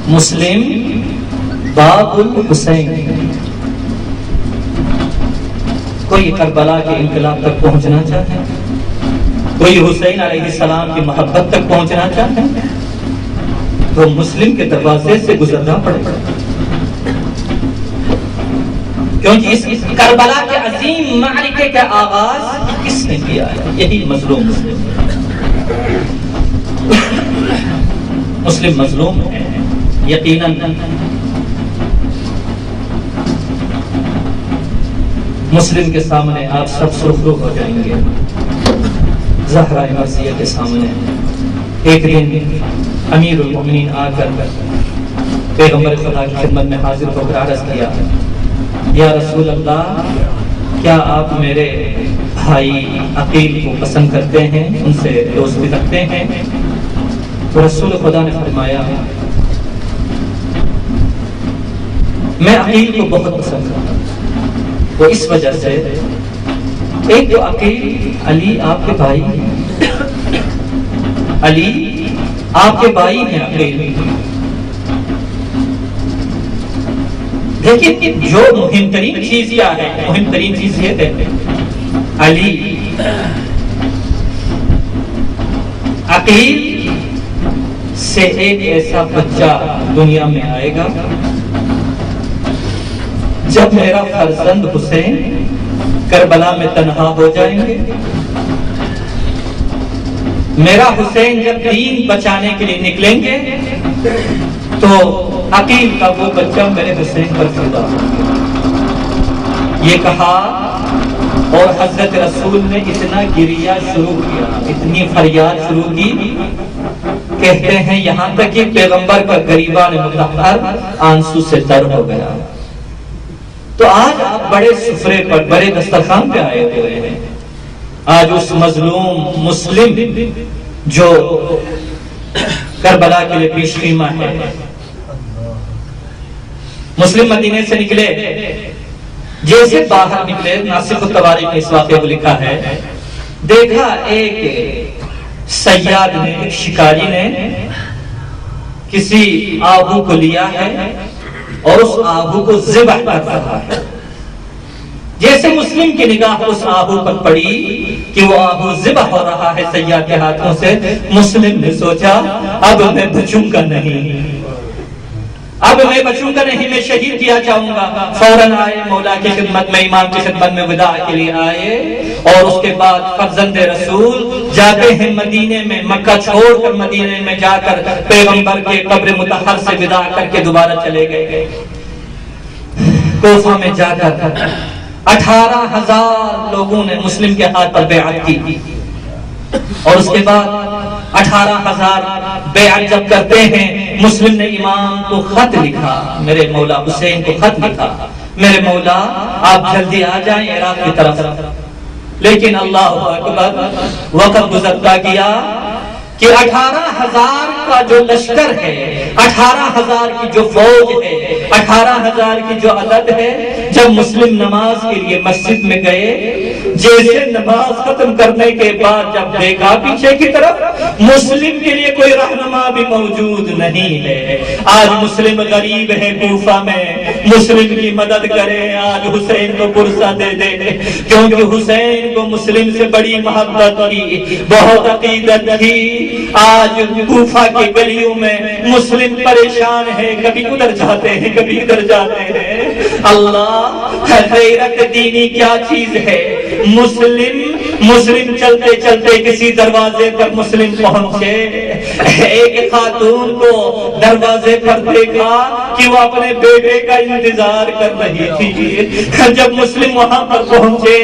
مسلم باب الحسین. کوئی کربلا کے انقلاب تک پہنچنا چاہتے ہیں، کوئی حسین علیہ السلام کی محبت تک پہنچنا چاہتے ہیں تو مسلم کے دروازے سے گزرنا پڑے گا. کیونکہ اس کربلا کے عظیم معرکے کا آغاز کس نے کیا ہے؟ یہی مظلوم مسلم مظلوم ہے. یقیناً مسلم کے سامنے آپ سب سرخرو ہو جائیں گے. زہرا مرضیہ کے سامنے ایک دن امیر المومنین آ کر پیغمبر خدا کی خدمت میں حاضر ہو کر عرض کیا، یا رسول اللہ، کیا آپ میرے بھائی عقیل کو پسند کرتے ہیں، ان سے دوستی رکھتے ہیں؟ تو رسول خدا نے فرمایا، میں عقیل کو بہت پسند کرتا ہوں. وہ اس وجہ سے، ایک تو عقیل علی آپ کے بھائی ہیں، علی آپ کے بھائی ہیں عقیل. لیکن جو مہم ترین چیز کیا ہے؟ مہم ترین چیز یہ ہے، علی عقیل سے ایک ایسا بچہ دنیا میں آئے گا جب میرا فرزند حسین کربلا میں تنہا ہو جائیں گے، میرا حسین جب دین بچانے کے لیے نکلیں گے تو عقیل کا وہ بچہ میرے حسین پر فدا ہوگا. یہ کہا اور حضرت رسول نے اتنا گریہ شروع کیا، اتنی فریاد شروع کی، کہتے ہیں یہاں تک کہ پیغمبر کا گریبان مطہر آنسو سے تر ہو گیا. تو آج آپ بڑے سفرے پر، بڑے دسترخوان پہ آئے ہوئے ہیں. آج اس مظلوم مسلم جو کربلا کے لیے پیش خیمہ ہے. مسلم مدینے سے نکلے، جیسے باہر نکلے، ناسخ التواریخ میں اس واقعے کو لکھا ہے، دیکھا ایک صیاد نے، ایک شکاری نے کسی آہو کو لیا ہے اور اس آہو کو ذبح کر رہا ہے. جیسے مسلم کی نگاہ اس آہو پر پڑی کہ وہ آہو ذبح ہو رہا ہے صیاد کے ہاتھوں سے، مسلم نے سوچا اب میں بچوں گا نہیں، اب میں بچوں گا نہیں، میں شہید کیا جاؤں گا. فوراً آئے مولا کی خدمت میں، امام کی خدمت میں وداع کے لیے آئے. اور اس کے بعد فرزند رسول جاتے ہیں مدینے میں، مکہ چھوڑ کر مدینے میں جا کر پیغمبر کے قبر مطہر سے وداع کر کے دوبارہ چلے گئے. کوفہ میں جا کر 18,000 لوگوں نے مسلم کے ہاتھ پر بیعت کی. اور اس کے بعد 18,000 بیعت جب کرتے ہیں، مسلم نے امام کو خط لکھا، میرے مولا حسین کو خط لکھا، میرے مولا آپ جلدی آ جائیں عراق کی طرف. لیکن اللہ اکبر، وقت گزرتا گیا کہ 18,000 کا جو لشکر ہے، 18,000 کی جو فوج ہے، 18,000 کی جو عدد ہے، جب مسلم نماز کے لیے مسجد میں گئے، جیسے نماز ختم کرنے کے بعد جب دیکھا پیچھے کی طرف مسلم کے لیے کوئی رہنما بھی موجود نہیں ہے۔ آج مسلم غریب ہے کوفہ میں، مسلم کی مدد کرے، آج حسین کو پرسہ دے دے، کیونکہ حسین کو مسلم سے بڑی محبت تھی، بہت عقیدت تھی۔ آج کوفہ کی گلیوں میں مسلم پریشان ہے، کبھی ادھر جاتے ہیں کبھی ادھر جاتے ہیں۔ اللہ، غیرت دینی کیا چیز ہے؟ مسلم چلتے چلتے کسی دروازے پر مسلم پہنچے، ایک خاتون کو دروازے پر دیکھا کہ وہ اپنے بیٹے کا انتظار کر رہی تھی۔ جب مسلم وہاں پر پہنچے،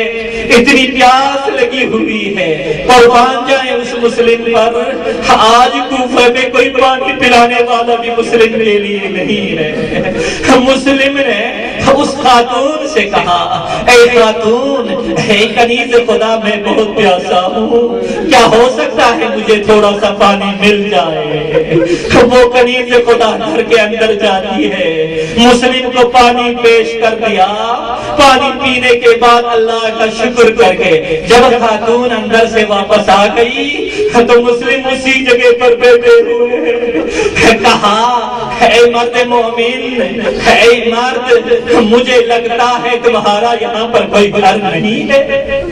اتنی پیاس لگی ہوئی ہے، قربان جائیں اس مسلم پر۔ آج کوفہ میں کوئی پانی پلانے والا بھی مسلم کے لیے نہیں ہے۔ مسلم نے اس خاتون سے کہا، اے خاتون، اے کنیز خدا، میں بہت پیاسا ہوں، کیا ہو سکتا ہے مجھے تھوڑا سا پانی مل جائے؟ وہ کنیز خدا گھر کے اندر جاتی ہے، مسلم کو پانی پیش کر دیا۔ پانی پینے کے بعد اللہ کا شکر کر کے جب خاتون اندر سے واپس آ گئی تو مسلم اسی جگہ پر بیٹھے ہوئے، کہا، اے مرد مومن، اے مرد، مجھے لگتا ہے تمہارا یہاں پر کوئی گھر نہیں ہے،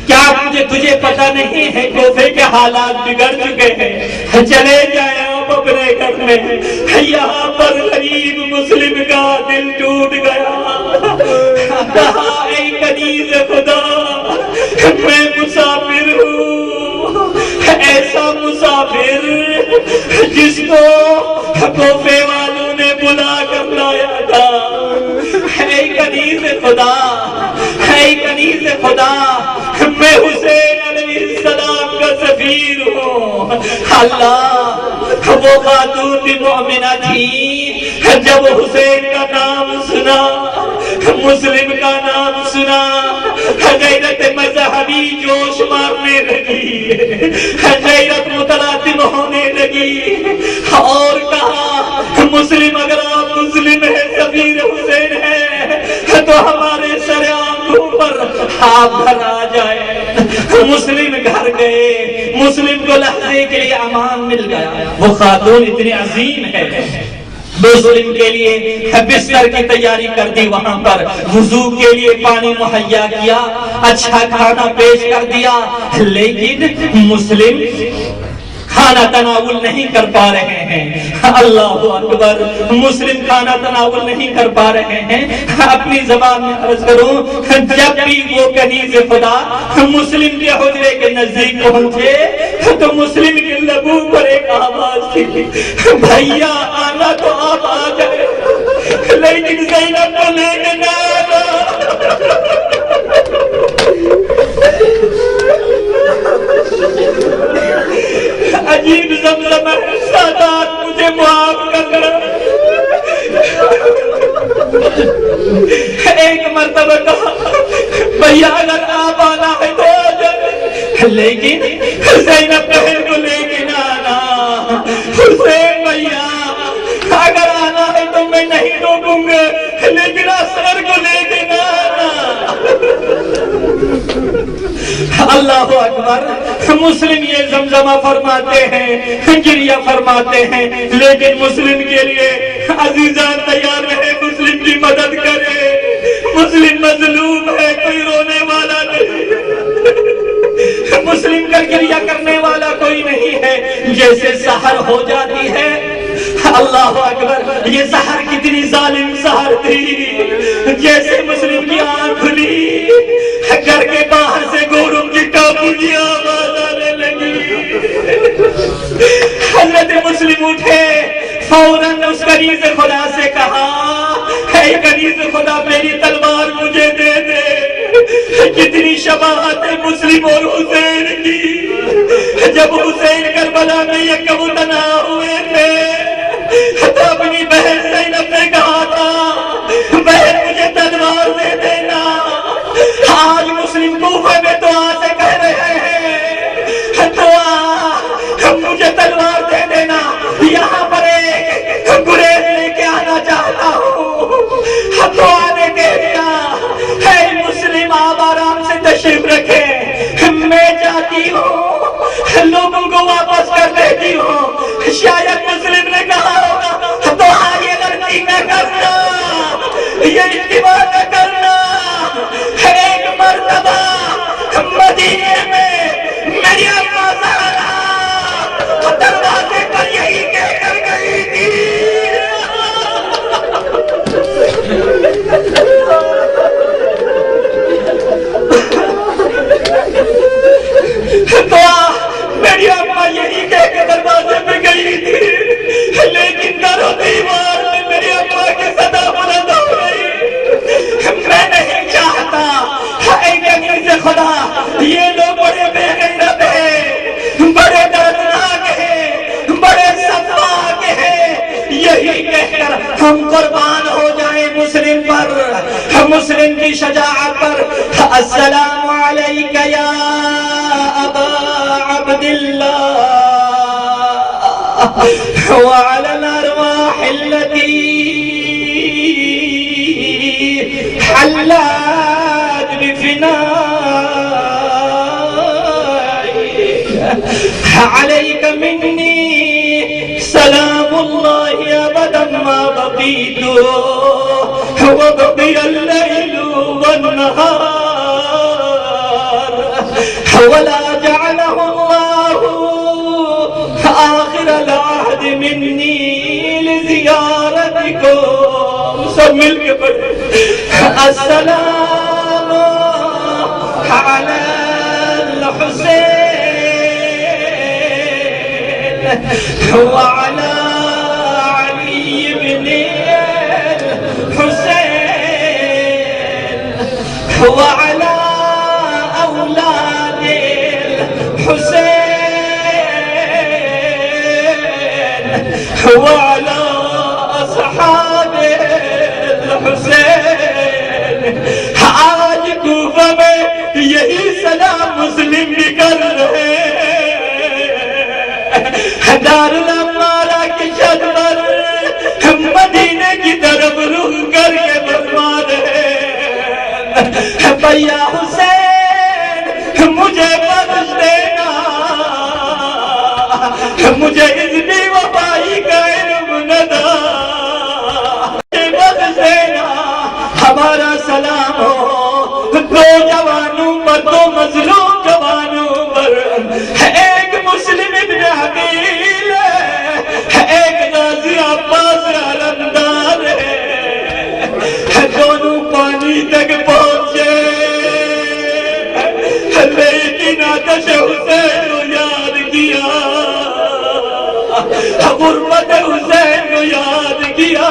کیا تجھے پتہ نہیں ہے کوفے کے حالات بگڑ چکے ہیں، چلے جائیں آپ اپنے گھر میں۔ یہاں پر غریب مسلم کا دل ٹوٹ گیا، کہا، اے کنیز خدا، میں مسافر ہوں، ایسا مسافر جس کو کوفے والوں نے بلا کر لایا تھا۔ اے کنیز خدا، اے کنیز خدا، میں حسین علیہ السلام کا سفیر ہوں۔ اللہ، وہ خاتون بھی مومنہ تھی، جب حسین کا نام سنا، مسلم کا نام سنا، غیرت مذہبی جوش مارنے لگی، غیرت متلاطم ہونے لگی، اور کہا، مسلم، اگر آپ مسلم ہیں، سفیر حسین ہے، تو ہمارے سر آنکھوں پر آپ گھر آ جائے۔ مسلم گھر گئے، مسلم کو لحظے کے لیے امان مل گیا۔ وہ خاتون اتنی عظیم ہے، مسلم کے لیے بستر کی تیاری کر دی، وہاں پر وضو کے لیے پانی مہیا کیا، اچھا کھانا پیش کر دیا، لیکن مسلم کھانا تناول نہیں کر پا رہے ہیں۔ اللہ اکبر، مسلم کھانا تناول نہیں کر پا رہے ہیں۔ اپنی زبان میں عرض کروں، جب بھی وہ کنیز خدا مسلم کے حجرے کے نزدیک پہنچے تو مسلم کے لبوں پر ایک آواز تھی، بھیا آنا تو آپ آ گئے، لیکن زینب کو لے کے نہ آنا۔ عجیب زمزمہ ہے، سادات مجھے معاف کرنا۔ ایک مرتبہ کہا، بھیا اگر آپ آنا ہے تو آ جائے، لیکن زینب بہن کو لے کے نہ آنا۔ حسین بھیا اگر آنا ہے تو میں نہیں روکوں گا، لیکن اصغر کو لے کے نہ آنا۔ اللہ اکبر، مسلم یہ زمزمہ فرماتے ہیں، گریہ فرماتے ہیں، لیکن مسلم کے لیے عزیزان تیار رہے، مسلم کی مدد کرے۔ مسلم مظلوم ہے، کوئی رونے والا نہیں، مسلم کا گریہ کرنے والا کوئی نہیں ہے۔ جیسے سحر ہو جاتی ہے، اللہ اکبر، یہ سحر کتنی ظالم سحر تھی، جیسے مسلم کی آنکھ کھلی، گھر کے باہر سے گوروں کی ٹاپو کی آواز آنے لگی۔ حضرت مسلم اٹھے، فوراً اس کنیز خدا سے کہا، اے کنیز خدا، میری تلوار مجھے دے دے۔ کتنی شباہت ہے مسلم اور حسین کی۔ جب حسین کربلا میں یکم و تنہا ہوئے تھے تو اپنی بہن زینب نے کہا تھا، بہن مجھے تلوار دے دینا۔ آج مسلم کوفہ میں دعا سے کہہ رہے ہیں، دعا، مجھے تلوار شاید مسلم نے کہا ہوگا تو یہ غلطی نہ کرنا، یہ اتباع نہ کرنا. ایک مرتبہ مدینے میں میری اما زہرا دروازے پر یہی کہہ کر گئی تھی. میری اما یہی کہہ کے دروازے پہ گئی تھی، لیکن در و دیوار میں میری اما کی صدا بلند ہو گئی. میں نہیں چاہتا اے جنگل سے خدا یہ لوگ بڑے بے غیرت ہیں، بڑے دردناک ہیں، بڑے صدمات ہیں، یہی کہہ کر ہم قربان ہو جائیں مسلم پر، مسلم کی شجاعت پر. السلام علیک یا ابا عبد اللہ وعلى الارواح التي حلت بفنائك عليك مني سلام الله ابدا ما بقيت وبقي الليل والنهار ولا جعله الله آخر العهد مني لزيارتكم. سب مل کے پڑھیں. السلام على الحسين وعلى علي بن الحسين وعلى أولاد الحسين وعلى أصحاب الحسين. آج کوفہ میں یہی سلام مسلم بھی کر رہے ہیں. دارالامارہ کی چھت پر مدینے کی طرف رخ کر کے فرما رہے ہیں بھیا حسین مجھے بخش دینا، مجھے اذن وفائی کا علم نہ تھا، مجھے بخش دینا. ہمارا سلام ہو دو جوانوں پر، دو مظلوم جوانوں پر، ایک مسلم ابن عقیل ہے، ایک غازی عباس علمدار ہے. دونوں پانی تک پہنچے لیکن آتش حسین کو یاد کیا، غربت حسین کو یاد کیا.